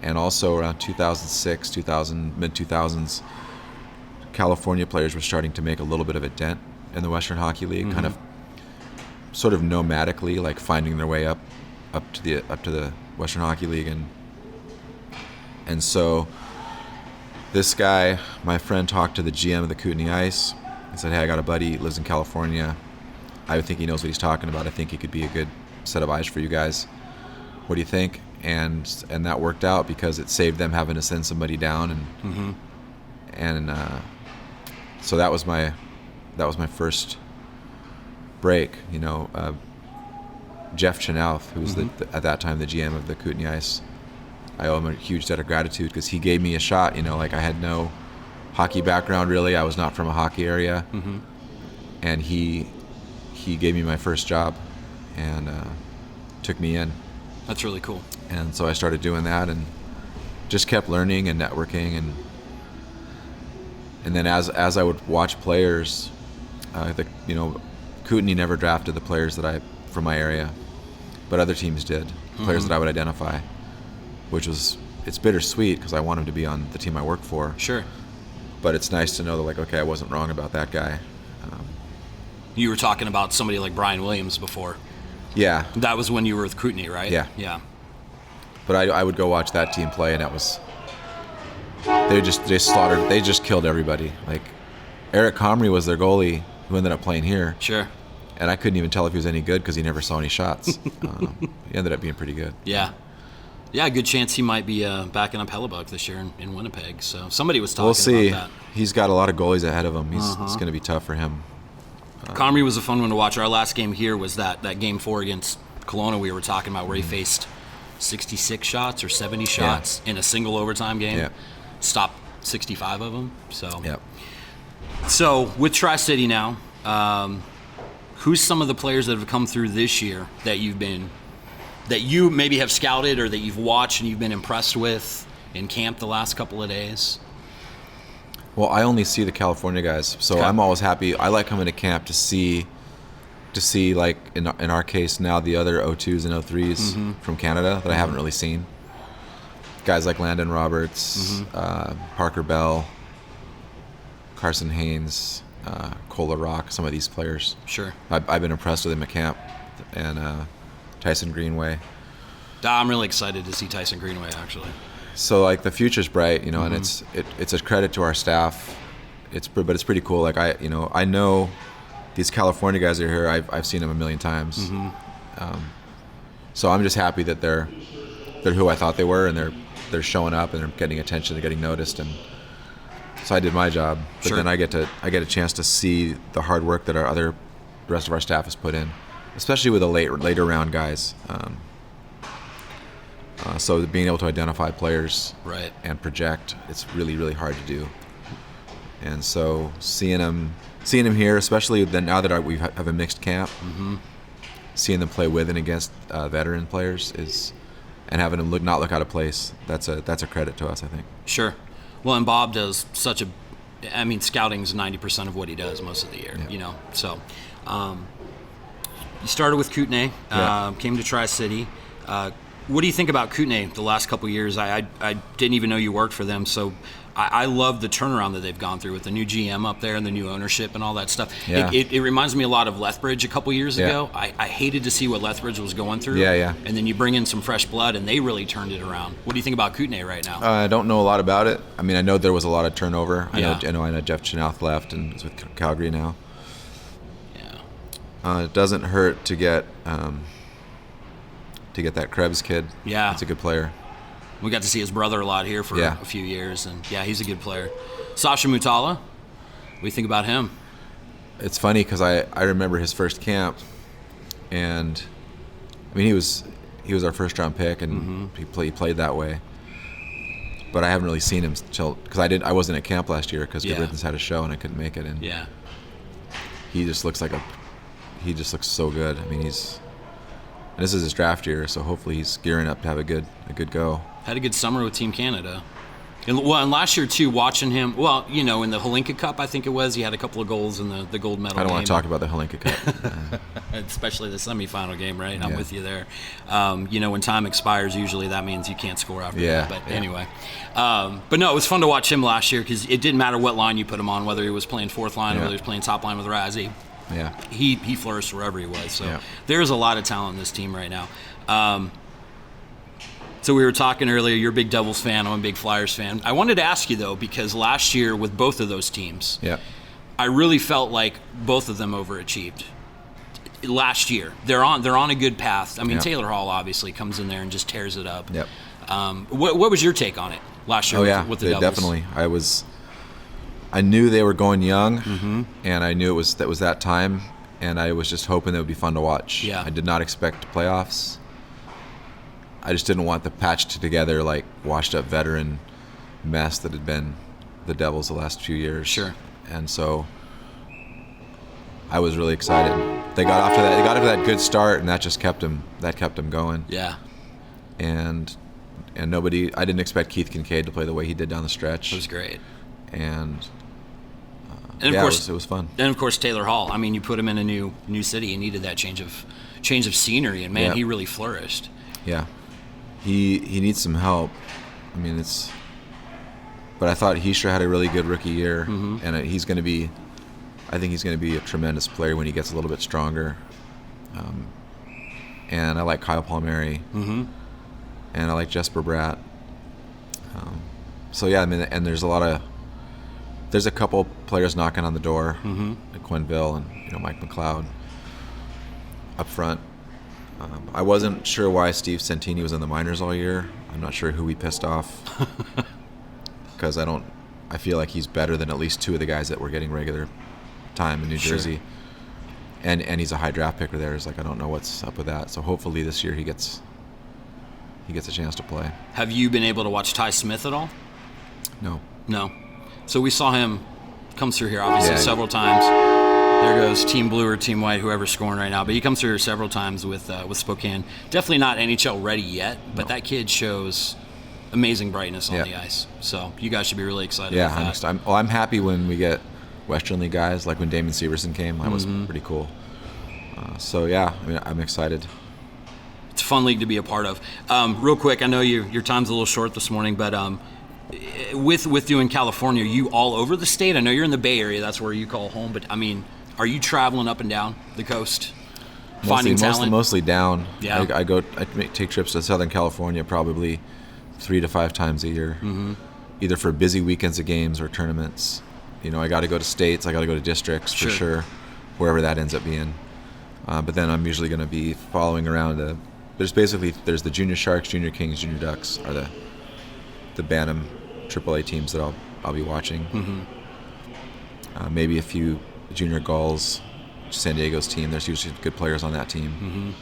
And also around 2006, mid-2000s, California players were starting to make a little bit of a dent in the Western Hockey League, kind of sort of nomadically, like finding their way up to the Western Hockey League. And so this guy, my friend, talked to the GM of the Kootenai Ice and said, hey, I got a buddy, he lives in California. I think he knows what he's talking about. I think he could be a good set of eyes for you guys. What do you think? And that worked out because it saved them having to send somebody down. And so that was my first break. Jeff Chenouth, who was at that time the GM of the Kootenai Ice, I owe him a huge debt of gratitude because he gave me a shot. Like I had no hockey background really. I was not from a hockey area, and he gave me my first job and took me in. That's really cool. And so I started doing that and just kept learning and networking, and then as I would watch players, Kootenai never drafted the players from my area, but other teams did. Players that I would identify, it's bittersweet because I want them to be on the team I work for. Sure. But it's nice to know that, like, okay, I wasn't wrong about that guy. You were talking about somebody like Brian Williams before. Yeah. That was when you were with Kootenai, right? Yeah. Yeah. But I would go watch that team play, and it was they just killed everybody. Like Eric Comrie was their goalie, who ended up playing here. Sure. And I couldn't even tell if he was any good because he never saw any shots. He ended up being pretty good. Yeah. Yeah, good chance he might be backing up Hellebuck this year in Winnipeg. So somebody was talking about that. He's got a lot of goalies ahead of him. It's going to be tough for him. Comrie was a fun one to watch. Our last game here was that game 4 against Kelowna we were talking about, where he faced 66 shots or 70 shots in a single overtime game. Yeah. Stopped 65 of them. So, Yep. So with Tri-City now, who's some of the players that have come through this year that you maybe have scouted or that you've watched and you've been impressed with in camp the last couple of days? Well, I only see the California guys, so Okay. I'm always happy. I like coming to camp to see like in our case now the other O2s and O3s from Canada that I haven't really seen. Guys like Landon Roberts, Parker Bell, Carson Haynes, Cola Rock, some of these players. Sure. I've been impressed with them at camp, and Tyson Greenway. I'm really excited to see Tyson Greenway, actually. So like the future's bright, and it's a credit to our staff. But it's pretty cool. Like I know these California guys are here. I've seen them a million times. So I'm just happy that they're who I thought they were, and they're showing up and they're getting attention, they're getting noticed, and so I did my job. But then I get a chance to see the hard work that the rest of our staff has put in, especially with the later round guys. So being able to identify players and project, it's really, really hard to do. And so seeing them here, especially now that we have a mixed camp, seeing them play with and against veteran players and having them not look out of place. That's a credit to us, I think. Sure. Well, and Bob does scouting's 90% of what he does most of the year. Yeah. So you started with Kootenai, came to Tri-City. What do you think about Kootenai the last couple of years? I didn't even know you worked for them, so I love the turnaround that they've gone through with the new GM up there and the new ownership and all that stuff. Yeah. It reminds me a lot of Lethbridge a couple years ago. I hated to see what Lethbridge was going through. Yeah. And then you bring in some fresh blood, and they really turned it around. What do you think about Kootenai right now? I don't know a lot about it. I mean, I know there was a lot of turnover. Yeah. I know Jeff Chenouth left and is with Calgary now. Yeah. It doesn't hurt to get that Krebs kid. Yeah. He's a good player. We got to see his brother a lot here for a few years, and he's a good player. Sasha Mutala, what do you think about him? It's funny because I remember his first camp, and I mean he was our first round pick, and he played that way. But I haven't really seen him because I wasn't at camp last year because Good Riddance had a show and I couldn't make it. And he just looks so good. I mean and this is his draft year, so hopefully he's gearing up to have a good go. Had a good summer with Team Canada. And last year, too, watching him, in the Holinka Cup, I think it was, he had a couple of goals in the gold medal I don't game. want to talk about the Holinka Cup. Especially the semifinal game, right? I'm with you there. When time expires, usually that means you can't score after that. But anyway. But no, it was fun to watch him last year because it didn't matter what line you put him on, whether he was playing fourth line or whether he was playing top line with Razzie. Yeah. He flourished wherever he was. So there's a lot of talent in this team right now. So we were talking earlier, you're a big Devils fan, I'm a big Flyers fan. I wanted to ask you, though, because last year with both of those teams, I really felt like both of them overachieved. Last year, they're on a good path. I mean, Taylor Hall obviously comes in there and just tears it up. Yep. What was your take on it last year with the Devils? Definitely. I knew they were going young, and I knew that was that time, and I was just hoping it would be fun to watch. Yeah. I did not expect playoffs. I just didn't want the patched together, like washed up veteran mess that had been the Devils the last few years. Sure. And so I was really excited. They got off to that good start, and that just kept them going. Yeah. And I didn't expect Keith Kincaid to play the way he did down the stretch. It was great. And of course, it was fun. And of course, Taylor Hall. I mean, you put him in a new city. He needed that change of scenery, and man, he really flourished. Yeah, he needs some help. I mean, but I thought Heisha had a really good rookie year, and I think he's going to be a tremendous player when he gets a little bit stronger. And I like Kyle Palmieri, and I like Jesper Bratt. So yeah, I mean, and there's a couple players knocking on the door, like Quenneville and Mike McLeod up front. I wasn't sure why Steve Santini was in the minors all year. I'm not sure who we pissed off because I feel like he's better than at least two of the guys that were getting regular time in New Jersey. And he's a high draft picker there. It's like I don't know what's up with that. So hopefully this year he gets a chance to play. Have you been able to watch Ty Smith at all? No. So we saw him come through here obviously several times. There goes Team Blue or Team White, whoever's scoring right now. But he comes through here several times with Spokane. Definitely not NHL ready yet, but that kid shows amazing brightness on the ice. So you guys should be really excited about that. I'm happy when we get Western League guys, like when Damon Severson came. That was pretty cool. So yeah, I mean, I'm excited. It's a fun league to be a part of. Real quick, I know your time's a little short this morning, but with doing California, are you all over the state? I know you're in the Bay Area. That's where you call home. But I mean, are you traveling up and down the coast, finding talent? Mostly down. Yeah. I take trips to Southern California probably 3 to 5 times a year, either for busy weekends of games or tournaments. I got to go to states. I got to go to districts for sure, wherever that ends up being. But then I'm usually going to be following around. There's the Junior Sharks, Junior Kings, Junior Ducks are the Bantam AAA teams that I'll be watching. Maybe a few Junior Gulls, San Diego's team. There's usually good players on that team.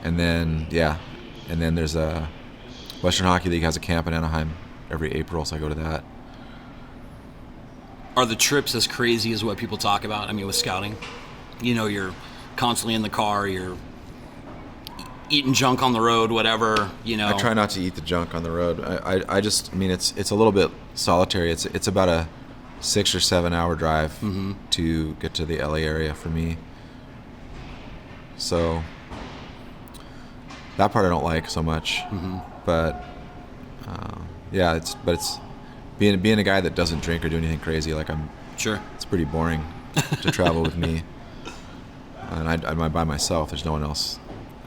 And then there's a Western Hockey League has a camp in Anaheim every April, so I go to that. Are the trips as crazy as what people talk about? I mean, with scouting? you're constantly in the car, you're eating junk on the road, whatever, I try not to eat the junk on the road. I mean, it's a little bit solitary. It's about a 6 or 7 hour drive to get to the LA area for me. So that part I don't like so much, but yeah, it's being a guy that doesn't drink or do anything crazy. Like Sure. It's pretty boring to travel with me, and I'm by myself. There's no one else.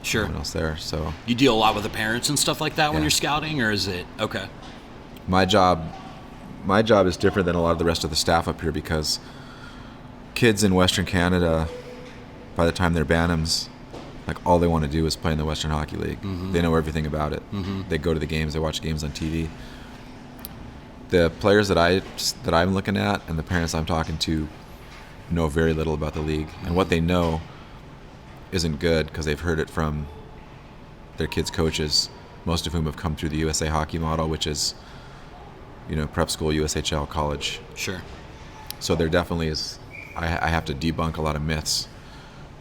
Sure. No one else there. So You deal a lot with the parents and stuff like that when Yeah. you're scouting, or is it okay? my job is different than a lot of the rest of the staff up here, because kids in Western Canada, by the time they're Bantams, like all they want to do is play in the Western Hockey League. They know everything about it. They go to the games. They watch games on TV. The players that I'm looking at and the parents I'm talking to know very little about the league, and what they know isn't good because they've heard it from their kids' coaches, most of whom have come through the USA Hockey model, which is, prep school, USHL, college. Sure. So there definitely is. I have to debunk a lot of myths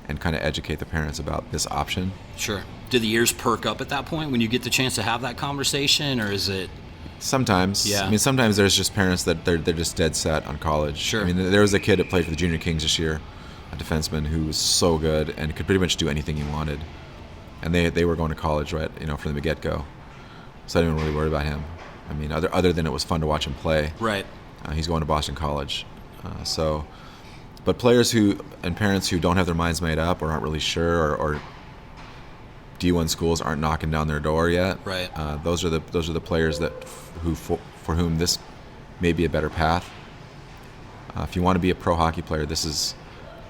and kind of educate the parents about this option. Sure. Do the ears perk up at that point when you get the chance to have that conversation, or is it? Sometimes. Yeah. I mean, sometimes there's just parents that they're just dead set on college. Sure. I mean, there was a kid that played for the Junior Kings this year, a defenseman who was so good and could pretty much do anything he wanted. And they were going to college right, from the get-go. So I didn't really worry about him. I mean, other than it was fun to watch him play. Right. He's going to Boston College. But players and parents who don't have their minds made up or aren't really sure, or D1 schools aren't knocking down their door yet. Right. Those are the players for whom this may be a better path. If you want to be a pro hockey player,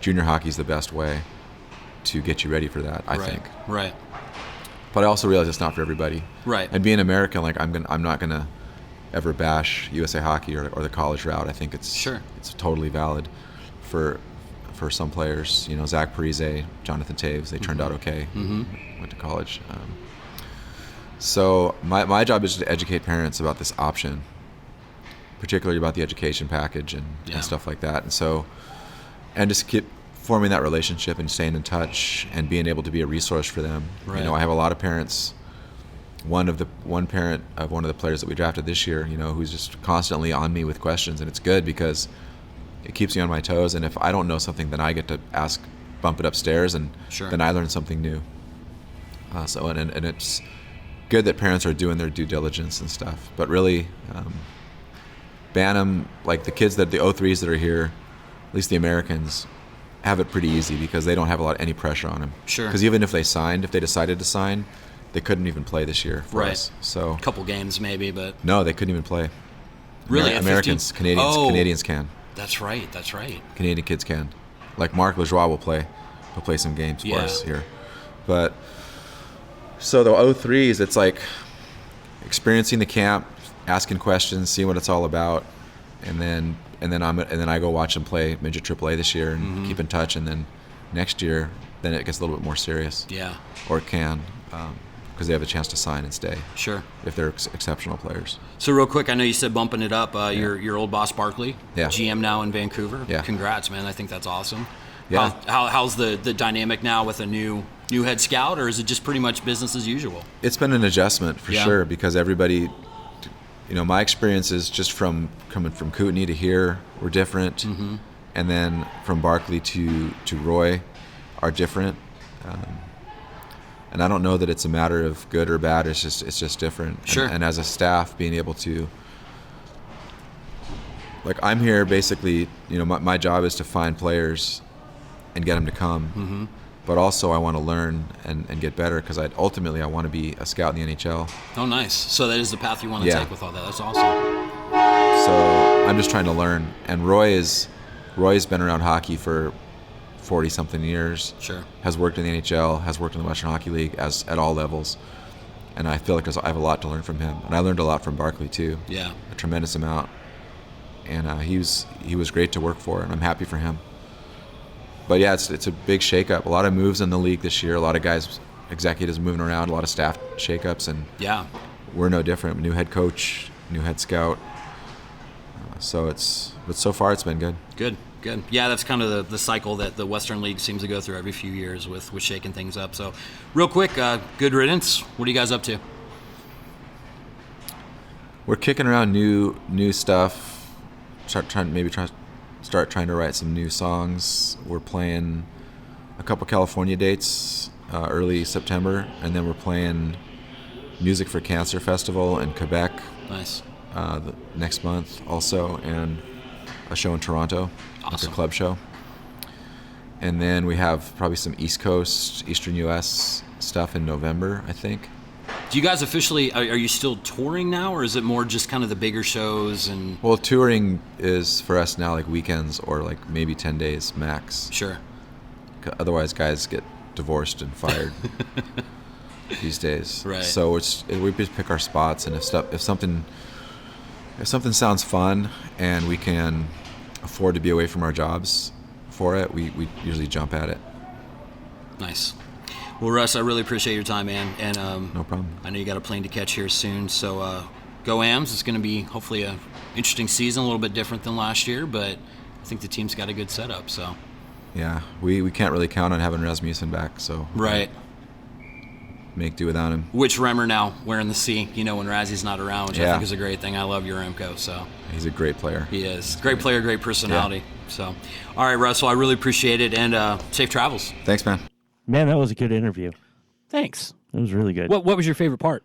junior hockey is the best way to get you ready for that, I think. Right. But I also realize it's not for everybody. Right. And being American, like I'm not gonna ever bash USA Hockey or the college route. I think it's totally valid for some players. Zach Parise, Jonathan Taves, they turned out okay. Went to college. So my job is to educate parents about this option, particularly about the education package and stuff like that. And just keep forming that relationship and staying in touch and being able to be a resource for them. Right. I have a lot of parents. One parent of one of the players that we drafted this year, who's just constantly on me with questions, and it's good because it keeps me on my toes. And if I don't know something, then I get to bump it upstairs, and then I learn something new. And it's good that parents are doing their due diligence and stuff. But really, Bantam, like the kids the 03s that are here, at least the Americans, have it pretty easy because they don't have any pressure on them. Sure. Because even if they decided to sign, they couldn't even play this year for us. So a couple games maybe, but no, they couldn't even play. Really, Americans, Canadians can. That's right. Canadian kids can. Like Marc Lajoie will play some games for us here. But so the 03s, it's like experiencing the camp, asking questions, seeing what it's all about, and then I go watch them play midget AAA this year and keep in touch, and then next year, then it gets a little bit more serious. Yeah. Or it can, because they have a chance to sign and stay. Sure. If they're exceptional players. So real quick, I know you said bumping it up. Your old boss Barkley, GM now in Vancouver. Yeah. Congrats, man. I think that's awesome. Yeah. How's the dynamic now with a new head scout, or is it just pretty much business as usual? It's been an adjustment for sure, because everybody, my experiences just from coming from Kootenay to here were different, and then from Barkley to Roy are different. And I don't know that it's a matter of good or bad. It's just different. Sure. And as a staff, being able to, like, I'm here basically. My job is to find players and get them to come. But also, I want to learn and get better because ultimately I want to be a scout in the NHL. Oh, nice. So that is the path you want to take with all that. That's awesome. So I'm just trying to learn. And Roy's been around hockey for 40-something years. Sure. Has worked in the NHL, has worked in the Western Hockey League at all levels. And I feel like I have a lot to learn from him. And I learned a lot from Barkley too. Yeah. A tremendous amount. And he was great to work for, and I'm happy for him. But yeah, it's a big shakeup. A lot of moves in the league this year. A lot of guys, executives moving around. A lot of staff shakeups, and we're no different. New head coach, new head scout. But so far it's been good. Good. Good. Yeah, that's kind of the cycle that the Western League seems to go through every few years with shaking things up. So, real quick, Good Riddance. What are you guys up to? We're kicking around new stuff. Start trying to write some new songs. We're playing a couple California dates early September, and then we're playing Music for Cancer Festival in Quebec. Nice. The next month also, and a show in Toronto, Awesome. like a club show. And then we have probably some East Coast, Eastern U.S. stuff in November, I think. Do you guys officially, are you still touring now, or is it more just kind of the bigger shows? And Well, touring is for us now like weekends or like maybe 10 days max. Sure. Otherwise, guys get divorced and fired these days. Right. So we just pick our spots, and if something sounds fun and we can afford to be away from our jobs for it, we usually jump at it. Nice. Well, Russ, I really appreciate your time, man. And No problem. I know you got a plane to catch here soon. So go Ams. It's going to be hopefully a interesting season, a little bit different than last year, but I think the team's got a good setup. So Yeah, we can't really count on having Rasmussen back, so right. make do without him. Which Remmer now wearing the C, when Razzy's not around, which I Yeah. think is a great thing. I love your Remco, so He's a great player. he is. Great player, great personality. So, all right, Russell, I really appreciate it, and safe travels. Thanks, man. Man, that was a good interview. Thanks. It was really good. What was your favorite part?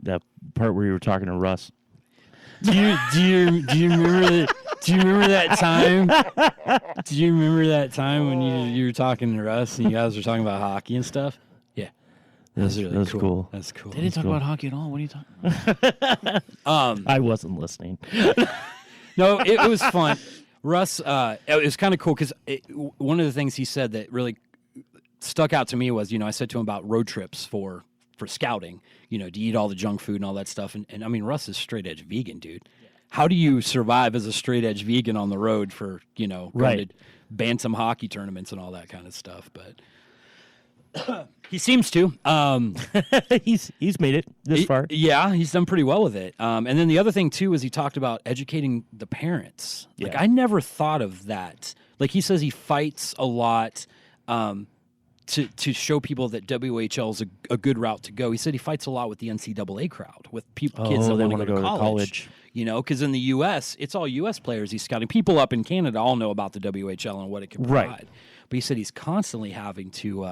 That part where you were talking to Russ. Do you remember that time? Do you remember that time when you were talking to Russ and you guys were talking about hockey and stuff? Yeah, that was really cool. That's cool. They didn't talk about hockey at all. What are you talking about? I wasn't listening. No, it was fun. Russ, it was kind of cool because one of the things he said that really stuck out to me was, I said to him about road trips for scouting, do you eat all the junk food and all that stuff? And I mean, Russ is straight edge vegan, dude. How do you survive as a straight edge vegan on the road for, going Right. to bantam hockey tournaments and all that kind of stuff? But he seems to. He's made it this far. Yeah, he's done pretty well with it. And then the other thing too is he talked about educating the parents. Like Yeah. I never thought of that. Like he says he fights a lot to show people that WHL is a good route to go. He said he fights a lot with the NCAA crowd, with kids that they want to go to college. Because in the U.S., it's all U.S. players he's scouting. People up in Canada all know about the WHL and what it can provide. Right. But he said he's constantly having to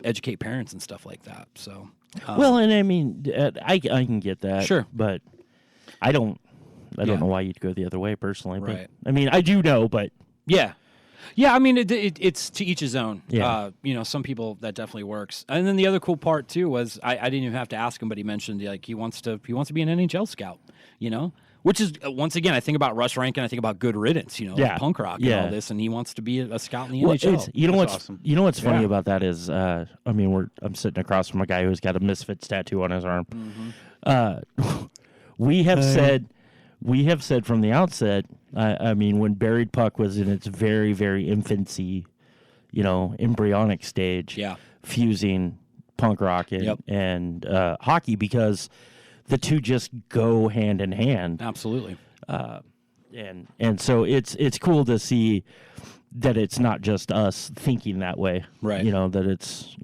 educate parents and stuff like that. So, Well, and I mean, I can get that. Sure. But I don't Yeah. know why you'd go the other way personally. Right. But I mean, I do know, but yeah. I mean, it's to each his own. Yeah. Some people that definitely works. And then the other cool part too was I didn't even have to ask him, but he mentioned like he wants to be an NHL scout. Which is once again I think about Russ Rankin, I think about Good Riddance. Yeah. Punk rock and Yeah. all this, and he wants to be a scout in the well, NHL. it's, you know That's what's awesome. you know what's funny Yeah. about that is I'm sitting across from a guy who's got a Misfits tattoo on his arm. We have said from the outset. I mean, when Buried Puck was in its very, very infancy, embryonic stage, Yeah. fusing punk rock and hockey, because the two just go hand in hand. Absolutely. And so it's cool to see that it's not just us thinking that way. Right. That it's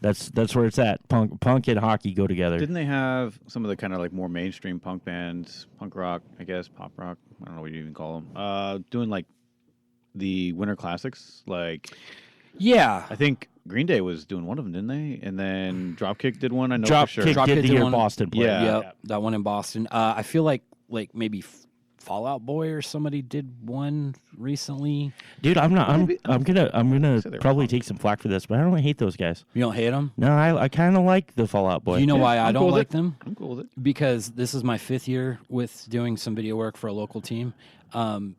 that's where it's at. Punk and hockey go together. Didn't they have some of the kind of like more mainstream punk bands, punk rock, I guess, pop rock? I don't know what you even call them. Doing like the Winter Classics. Like Yeah. I think Green Day was doing one of them, didn't they? And then Dropkick did one. I know for Dropkick sure. did Dropkick the did year one. Boston play. Yeah. Yep. That one in Boston. I feel like maybe Fallout Boy or somebody did one recently. Dude, I'm gonna So they were probably punk. take some flack for this, but I don't hate those guys. You don't hate them? No, I kind of like the Fallout Boy. Do you know why I I'm don't cool with like it. them? I'm cool with it. Because this is my 5th year with doing some video work for a local team. And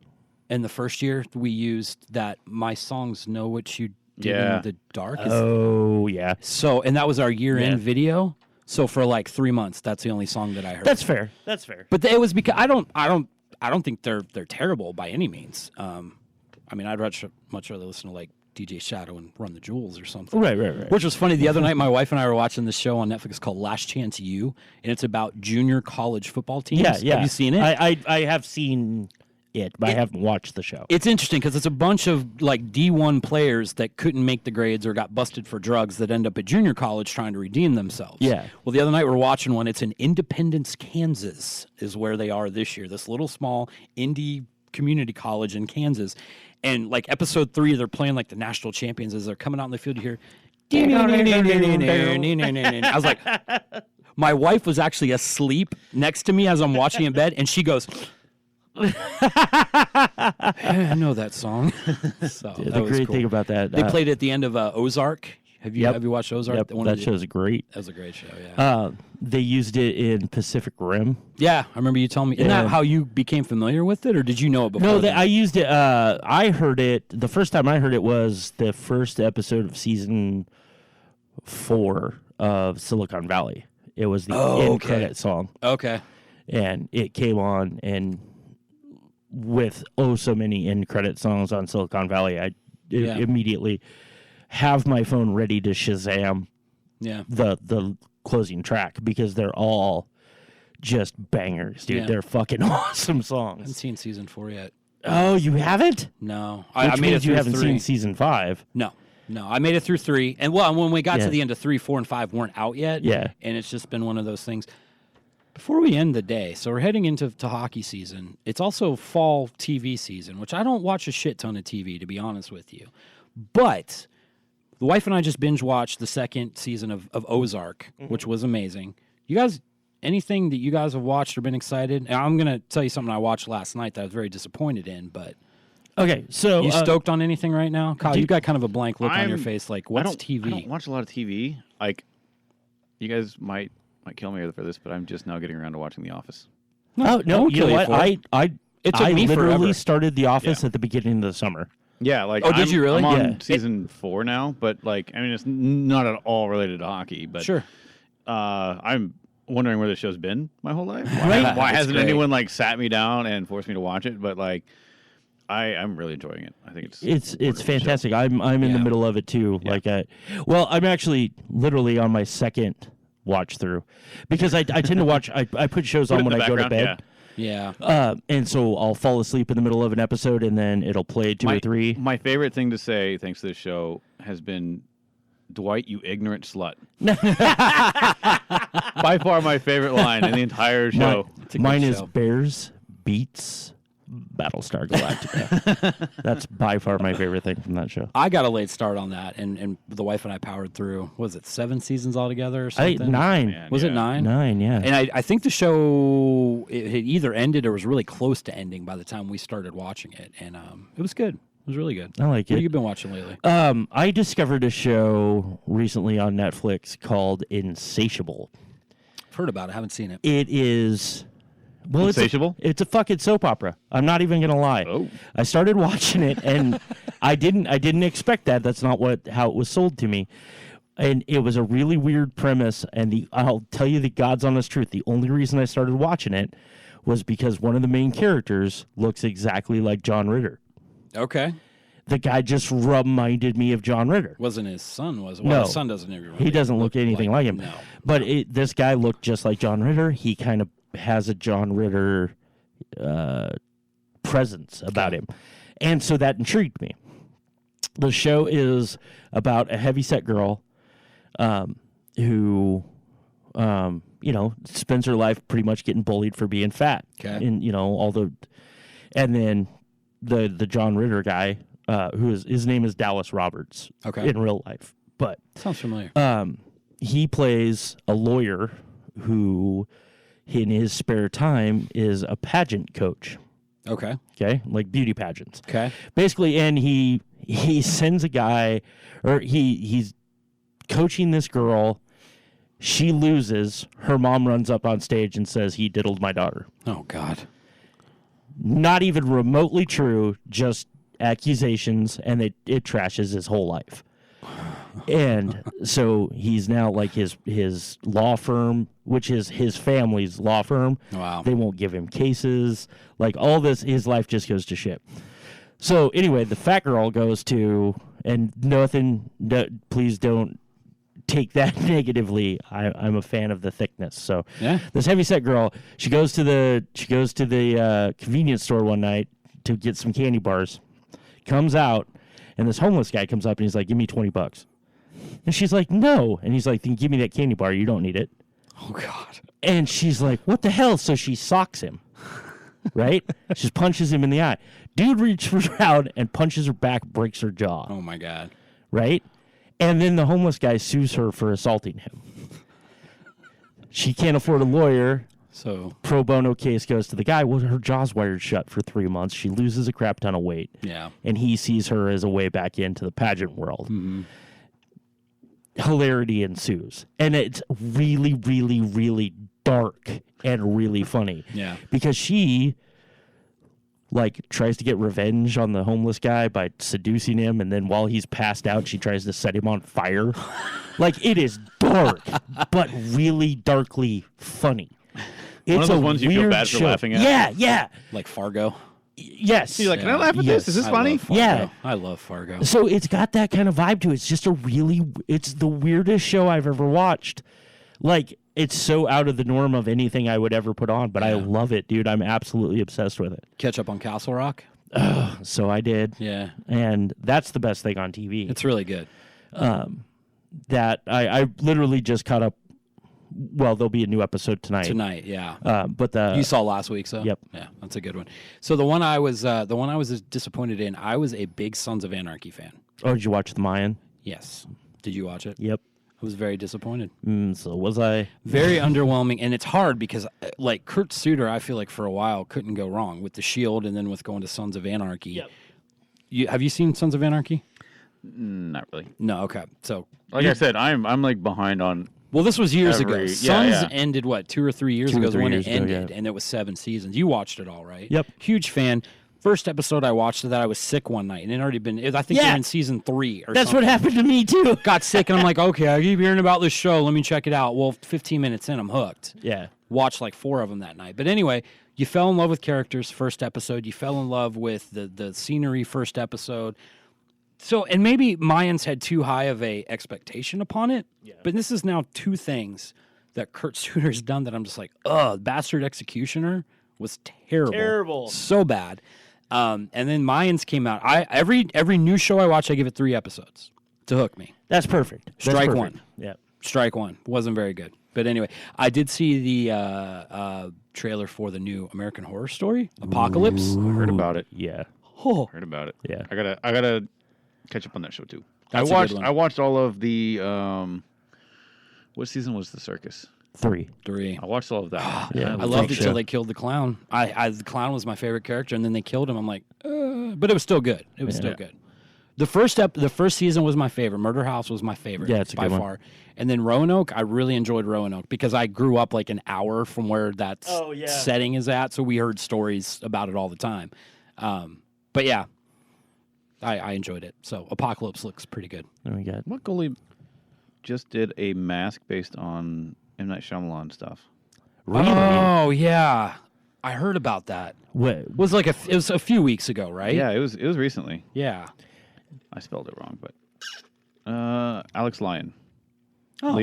the first year we used that My Songs Know What You Did Yeah. in the Dark. Oh yeah, So, and that was our year-end Yeah. video. So for like 3 months, that's the only song that I heard. that's fair. That's fair. But it was because I don't think they're terrible by any means. I mean, I'd much rather listen to like DJ Shadow and Run the Jewels or something. Right. Which was funny. The other night, my wife and I were watching this show on Netflix called Last Chance U, and it's about junior college football teams. Yeah. Have you seen it? I have seen it, but I haven't watched the show. It's interesting because it's a bunch of like D1 players that couldn't make the grades or got busted for drugs that end up at junior college trying to redeem themselves. Yeah. Well, the other night we were watching one. It's in Independence, Kansas is where they are this year. This little small indie community college in Kansas. And like episode 3, they're playing like the national champions as they're coming out in the field. You hear, I was like, my wife was actually asleep next to me as I'm watching in bed, and she goes, I know that song. So The that was great cool. thing about that, They played it at the end of Ozark. Have you watched Ozark? Yep, that show's great. That was a great show, yeah. They used it in Pacific Rim. Yeah, I remember you telling me. Isn't that how you became familiar with it, or did you know it before? No, then? I used it. I heard it. The first time I heard it was the first episode of season 4 of Silicon Valley. It was the end credit song. Okay. And it came on, and with so many end credit songs on Silicon Valley, I immediately have my phone ready to Shazam the closing track because they're all just bangers, dude. Yeah. They're fucking awesome I haven't songs. seen season 4 yet. Oh, you haven't? No. Which I made it means through you haven't 3. seen season 5. No, I made it through 3, and when we got Yeah. to the end of 3, 4, and 5 weren't out yet. Yeah. And it's just been one of those things. Before we end the day, so we're heading into hockey season. It's also fall TV season, which I don't watch a shit ton of TV, to be honest with you. But the wife and I just binge watched the second season of Ozark, which was amazing. You guys, anything that you guys have watched or been excited? And I'm gonna tell you something I watched last night that I was very disappointed in, but. Okay, so You stoked on anything right now? Kyle, you got kind of a blank look on your I'm- face. Like, what's TV? I don't watch a lot of TV. Like, you guys might kill me for this, but I'm just now getting around to watching The Office. no, I won't you know kill you what? for it. It took I me literally forever. started The Office at the beginning of the summer. Yeah, like Oh, did you really? I'm on Yeah. season 4 now, but like, I mean, it's not at all related to hockey. But Sure. I'm wondering where the show's been my whole life. Right. Why It's hasn't great. anyone like sat me down and forced me to watch it? But like, I'm really enjoying it. I think it's It's wonderful show. fantastic. I'm in the Yeah. middle of it too. Yeah. Like, I'm actually literally on my second watch through because I tend to watch. I put shows Put it on in when the I go to background, bed. Yeah. And so I'll fall asleep in the middle of an episode, and then it'll play 2 or 3. My favorite thing to say, thanks to this show, has been, "Dwight, you ignorant slut." By far my favorite line in the entire show. Mine is show. Bears beats Battlestar Galactica. That's by far my favorite thing from that show. I got a late start on that, and the wife and I powered through. What was it 7 seasons altogether or I something? think 9. Man, Was it yeah. 9? 9, yeah. And I think the show it had either ended or was really close to ending by the time we started watching it, and it was good. It was really good. I like What have it. you been watching lately? I discovered a show recently on Netflix called Insatiable. I've heard about it. I haven't seen it. It is, well, Insatiable? It's a fucking soap opera. I'm not even gonna lie. Oh. I started watching it and I didn't expect that. That's not how it was sold to me. And it was a really weird premise. And I'll tell you the God's honest truth. The only reason I started watching it was because one of the main characters looks exactly like John Ritter. Okay. The guy just reminded me of John Ritter. Wasn't his son, was it? No. Well, his son doesn't even He doesn't look anything like him. No. But this guy looked just like John Ritter. He kind of has a John Ritter presence about him. And so that intrigued me. The show is about a heavyset girl who, spends her life pretty much getting bullied for being fat. Okay. And, and then the John Ritter guy, his name is Dallas Roberts Okay. in real life. But Sounds familiar. he plays a lawyer who, in his spare time, is a pageant coach. Okay. Okay, like beauty pageants. Okay. Basically, and he sends a guy, or he's coaching this girl. She loses. Her mom runs up on stage and says, "He diddled my daughter." Oh God. Not even remotely true. Just accusations, and it trashes his whole life. And so he's now like his law firm, which is his family's law firm. Wow. They won't give him cases. Like all this, his life just goes to shit. So anyway, the fat girl goes to, and please don't take that negatively. I'm a fan of the thickness. So Yeah. this heavyset girl, she goes to the convenience store one night to get some candy bars. Comes out, and this homeless guy comes up and he's like, "Give me $20." And she's like, "No." And he's like, "Then give me that candy bar. You don't need it." Oh God. And she's like, "What the hell?" So she socks him. Right? She just punches him in the eye. Dude reaches around and punches her back, breaks her jaw. Oh my God. Right? And then the homeless guy sues her for assaulting him. She can't afford a lawyer. So Pro bono case goes to the guy. Well, her jaw's wired shut for 3 months. She loses a crap ton of weight. yeah. And he sees her as a way back into the pageant world. Hilarity ensues. And it's really, really, really dark and really funny. Yeah. Because she like tries to get revenge on the homeless guy by seducing him, and then while he's passed out, she tries to set him on fire. Like, it is dark, but really darkly funny. It's One of those a ones you feel weird bad for show. laughing at. Yeah, yeah. Like Fargo. Yes. You're like, can I laugh at Yes. this? Is this I funny? love Fargo. Yeah. I love Fargo. So it's got that kind of vibe to it. It's just it's the weirdest show I've ever watched. Like, it's so out of the norm of anything I would ever put on, but I love it, dude. I'm absolutely obsessed with it. Catch up on Castle Rock. So I did. Yeah. And that's the best thing on TV. It's really good. That I literally just caught up. Well, there'll be a new episode tonight. Tonight, yeah. But the You saw last week, so Yep. yeah, that's a good one. So the one I was disappointed in. I was a big Sons of Anarchy fan. Oh, did you watch the Mayan? Yes, did you watch it? Yep. I was very disappointed. So was I. Very underwhelming, and it's hard because like Kurt Sutter, I feel like for a while couldn't go wrong with the Shield, and then with going to Sons of Anarchy. Yep. Have you seen Sons of Anarchy? Not really. No. Okay. So Like I said, I'm like behind on. well, this was years ago. Yeah, Sons yeah. ended what 2 or 3 years 2 or ago is 3 when years it ago, ended, yeah. and it was 7 seasons. You watched it all, right? Yep. Huge fan. First episode I watched of that, I was sick one night, and it had already been. I think Yeah. they're in season 3 or That's something. what happened to me too. Got sick, and I'm like, okay, I keep hearing about this show. Let me check it out. Well, 15 minutes in, I'm hooked. Yeah. Watched like 4 of them that night. But anyway, you fell in love with characters first episode. You fell in love with the scenery first episode. So, and maybe Mayans had too high of a expectation upon it. Yeah. But this is now 2 things that Kurt Sutter's done that I'm just like, Bastard Executioner was terrible. Terrible. So bad. And then Mayans came out. Every new show I watch, I give it 3 episodes to hook me. That's perfect. That's Strike perfect. 1. Yeah. Strike 1. Wasn't very good. But anyway, I did see the trailer for the new American Horror Story, Apocalypse. I heard about it. Yeah. Oh, Heard about it. Yeah. I gotta catch up on that show too. That's a good one. I watched all of the. What season was the circus? 3. 3. I watched all of that. Yeah. I loved it show. till they killed the clown. The clown was my favorite character, and then they killed him. I'm like, but it was still good. It was still good. The first season was my favorite. Murder House was my favorite. Yeah, it's a by good one. far. And then Roanoke, I really enjoyed Roanoke because I grew up like an hour from where that setting is at, so we heard stories about it all the time. But yeah, I enjoyed it. So Apocalypse looks pretty good. There we got. What goalie just did a mask based on M. Night Shyamalan stuff? Really? Oh yeah, I heard about that. What? It was a few weeks ago, right? Yeah, it was recently. Yeah. I spelled it wrong, but Alex Lyon. Oh.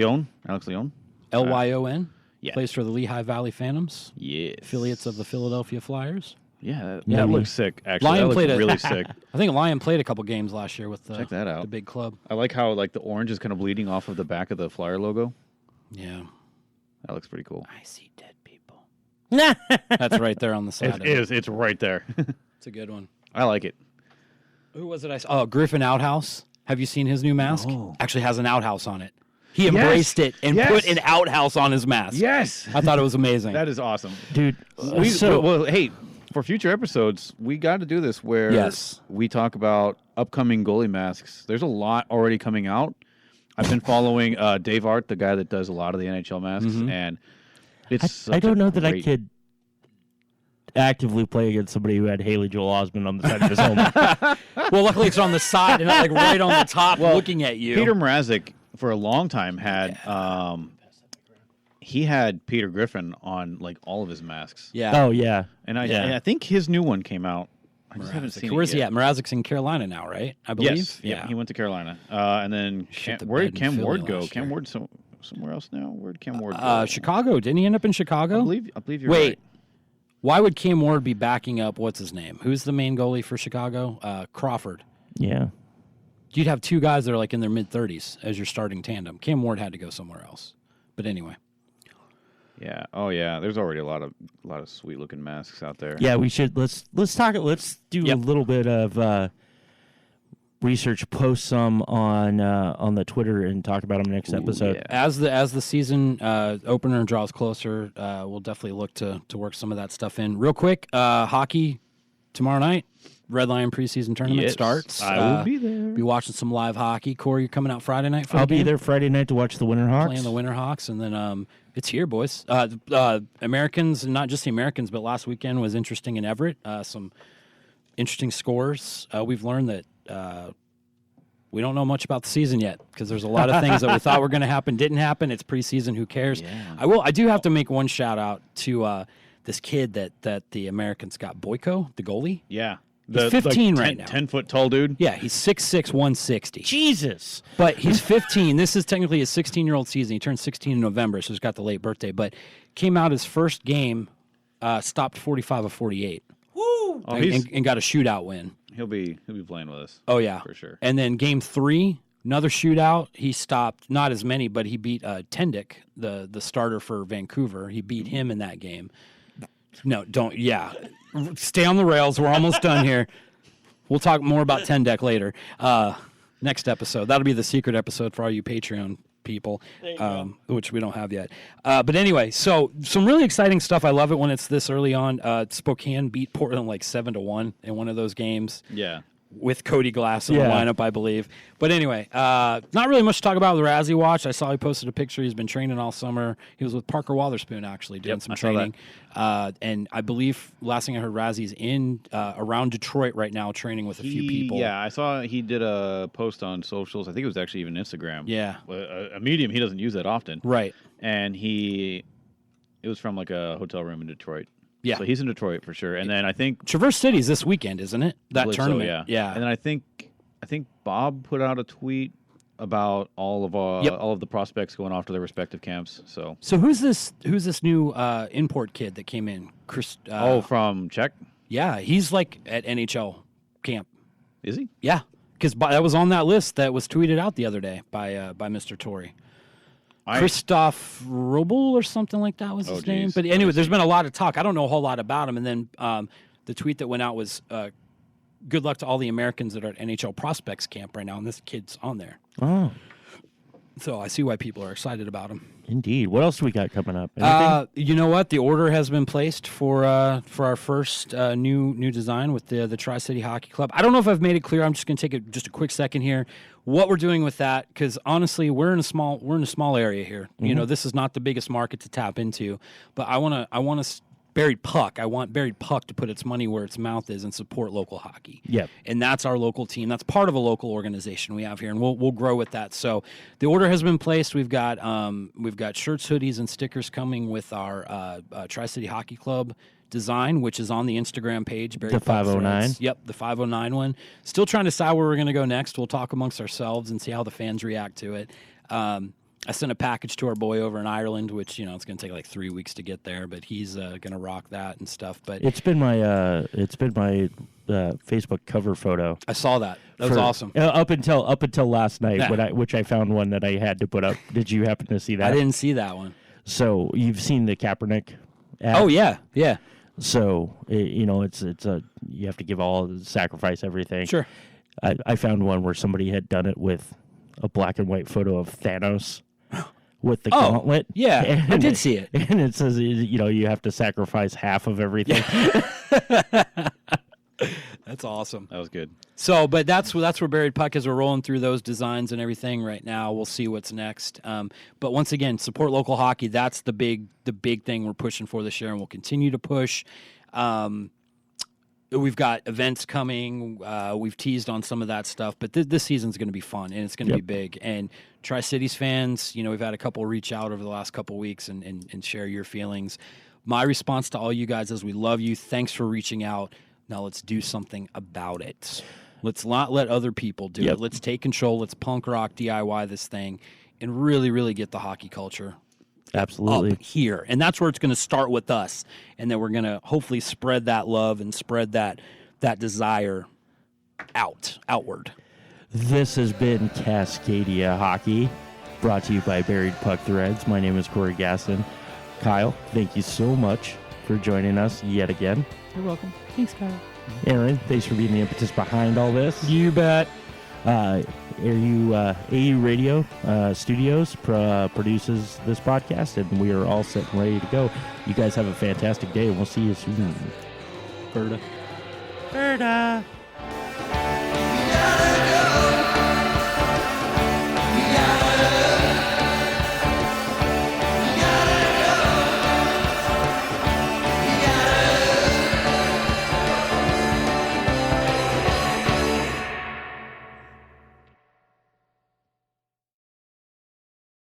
Alex Lyon. Lyon. Yeah. Plays for the Lehigh Valley Phantoms, Yes. affiliates of the Philadelphia Flyers. Yeah, that Maybe. looks sick. Actually, Lion that played looks a- really sick. I think Lyon played a couple games last year with Check that out. the big club. I like how like the orange is kind of bleeding off of the back of the Flyer logo. Yeah. That looks pretty cool. I see dead people. That's right there on the side. It is. It's right there. It's a good one. I like it. Who was it I saw? Oh, Griffin Outhouse. Have you seen his new mask? No. Actually has an outhouse on it. He embraced it and Yes. put an outhouse on his mask. Yes, I thought it was amazing. that is awesome. Dude. Well, hey, for future episodes, we got to do this where Yes. we talk about upcoming goalie masks. There's a lot already coming out. I've been following Dave Art, the guy that does a lot of the NHL masks, and it's. I don't know that I great- could actively play against somebody who had Haley Joel Osment on the side of his helmet. Well, luckily it's on the side and not like right on the top looking at you. Peter Mrazek for a long time had he had Peter Griffin on like all of his masks. Yeah. Oh yeah. And I Yeah. I think his new one came out. I just haven't seen Where's it he yet. at? Mrazek's in Carolina now, right? I believe. Yes, yeah, he went to Carolina, and then Shit the where bed did in Cam Philly Ward go? last Cam year. Ward somewhere else now. Where did Cam Ward go? Chicago. Didn't he end up in Chicago? I believe you're Wait. right. Why would Cam Ward be backing up, what's his name? Who's the main goalie for Chicago? Crawford. Yeah. You'd have two guys that are like in their mid-30s as your starting tandem. Cam Ward had to go somewhere else. But anyway. Yeah. Oh yeah. There's already a lot of sweet looking masks out there. Yeah, we should let's do a little bit of research, post some on the Twitter and talk about them next episode. Yeah. As the season opener draws closer, we'll definitely look to work some of that stuff in. Real quick, hockey tomorrow night. Red Lion preseason tournament starts. I will be there. Be watching some live hockey. Corey, you're coming out Friday night for I'll the game? be there Friday night to watch the Winterhawks. Playing the Winterhawks, and then it's here, boys. Americans, and not just the Americans, but last weekend was interesting in Everett. Some interesting scores. We've learned that we don't know much about the season yet because there's a lot of things that we thought were going to happen didn't happen. It's preseason. Who cares? Yeah. I do have to make one shout out to this kid that the Americans got, Boyko, the goalie. Yeah. He's 15 right now. 10-foot tall dude. Yeah, he's 6'6", 160. Jesus. But he's 15. This is technically his 16-year-old season. He turned 16 in November, so he's got the late birthday. But came out his first game, stopped 45 of 48. Woo! Oh, and got a shootout win. he'll be playing with us. Oh, yeah. For sure. And then game 3, another shootout. He stopped, not as many, but he beat Tendick, the starter for Vancouver. He beat him in that game. No, don't. Yeah. Stay on the rails. We're almost done here. We'll talk more about Tendick later. Next episode. That'll be the secret episode for all you Patreon people, which we don't have yet. But anyway, so some really exciting stuff. I love it when it's this early on. Spokane beat Portland like 7-1 in one of those games. Yeah. With Cody Glass in the lineup, I believe. But anyway, not really much to talk about with the Razzie Watch. I saw he posted a picture. He's been training all summer. He was with Parker Wotherspoon, actually, doing some training. And I believe, last thing I heard, Razzie's in around Detroit right now training with a few people. Yeah, I saw he did a post on socials. I think it was actually even Instagram. Yeah. A medium he doesn't use that often. Right. And it was from like a hotel room in Detroit. Yeah. So he's in Detroit for sure. And then I think Traverse City's this weekend, isn't it? That tournament. So, yeah. And then I think Bob put out a tweet about all of the prospects going off to their respective camps. So who's this new import kid that came in? Chris from Czech? Yeah, he's like at NHL camp. Is he? Yeah. Because that was on that list that was tweeted out the other day by Mr. Torrey. Christoph Robel or something like that was his name. But anyway, there's been a lot of talk. I don't know a whole lot about him. And then the tweet that went out was, good luck to all the Americans that are at NHL Prospects Camp right now. And this kid's on there. Oh. So I see why people are excited about him. Indeed. What else do we got coming up? Anything? You know what? The order has been placed for our first new design with the Tri-City Hockey Club. I don't know if I've made it clear. I'm just going to take just a quick second here. What we're doing with that, because honestly, we're in a small area here. Mm-hmm. You know, this is not the biggest market to tap into, but I want Buried Puck. I want Buried Puck to put its money where its mouth is and support local hockey. Yep. And that's our local team. That's part of a local organization we have here, and we'll grow with that. So the order has been placed. We've got shirts, hoodies, and stickers coming with our Tri-City Hockey Club design, which is on the Instagram page. The 509. Yep, the 509 one. Still trying to decide where we're going to go next. We'll talk amongst ourselves and see how the fans react to it. I sent a package to our boy over in Ireland, which, it's going to take like 3 weeks to get there, but he's going to rock that and stuff. But it's been my Facebook cover photo. I saw that. That was awesome. Up until last night, which I found one that I had to put up. Did you happen to see that? I didn't see that one. So you've seen the Kaepernick ad? Oh yeah. So it's you have to give all, sacrifice everything. Sure. I found one where somebody had done it with a black and white photo of Thanos with the gauntlet. Yeah, I did see it. And it says, you have to sacrifice half of everything. That's awesome. That was good. So, but that's where Buried Puck is. We're rolling through those designs and everything right now. We'll see what's next. But once again, support local hockey. That's the big thing we're pushing for this year, and we'll continue to push. We've got events coming. We've teased on some of that stuff, but this season's going to be fun, and it's going to be big. And Tri-Cities fans, we've had a couple reach out over the last couple weeks and share your feelings. My response to all you guys is we love you. Thanks for reaching out. Now let's do something about it. Let's not let other people do it. Let's take control. Let's punk rock DIY this thing and really, really get the hockey culture Absolutely. up here. And that's where it's going to start with us. And then we're going to hopefully spread that love and spread that desire outward. This has been Cascadia Hockey, brought to you by Buried Puck Threads. My name is Corey Gaston. Kyle, thank you so much for joining us yet again. You're welcome. Thanks, Kyle. Aaron, thanks for being the impetus behind all this. You bet. AU Radio Studios produces this podcast, and we are all set and ready to go. You guys have a fantastic day, and we'll see you soon. Berta. Berta. Gotta go.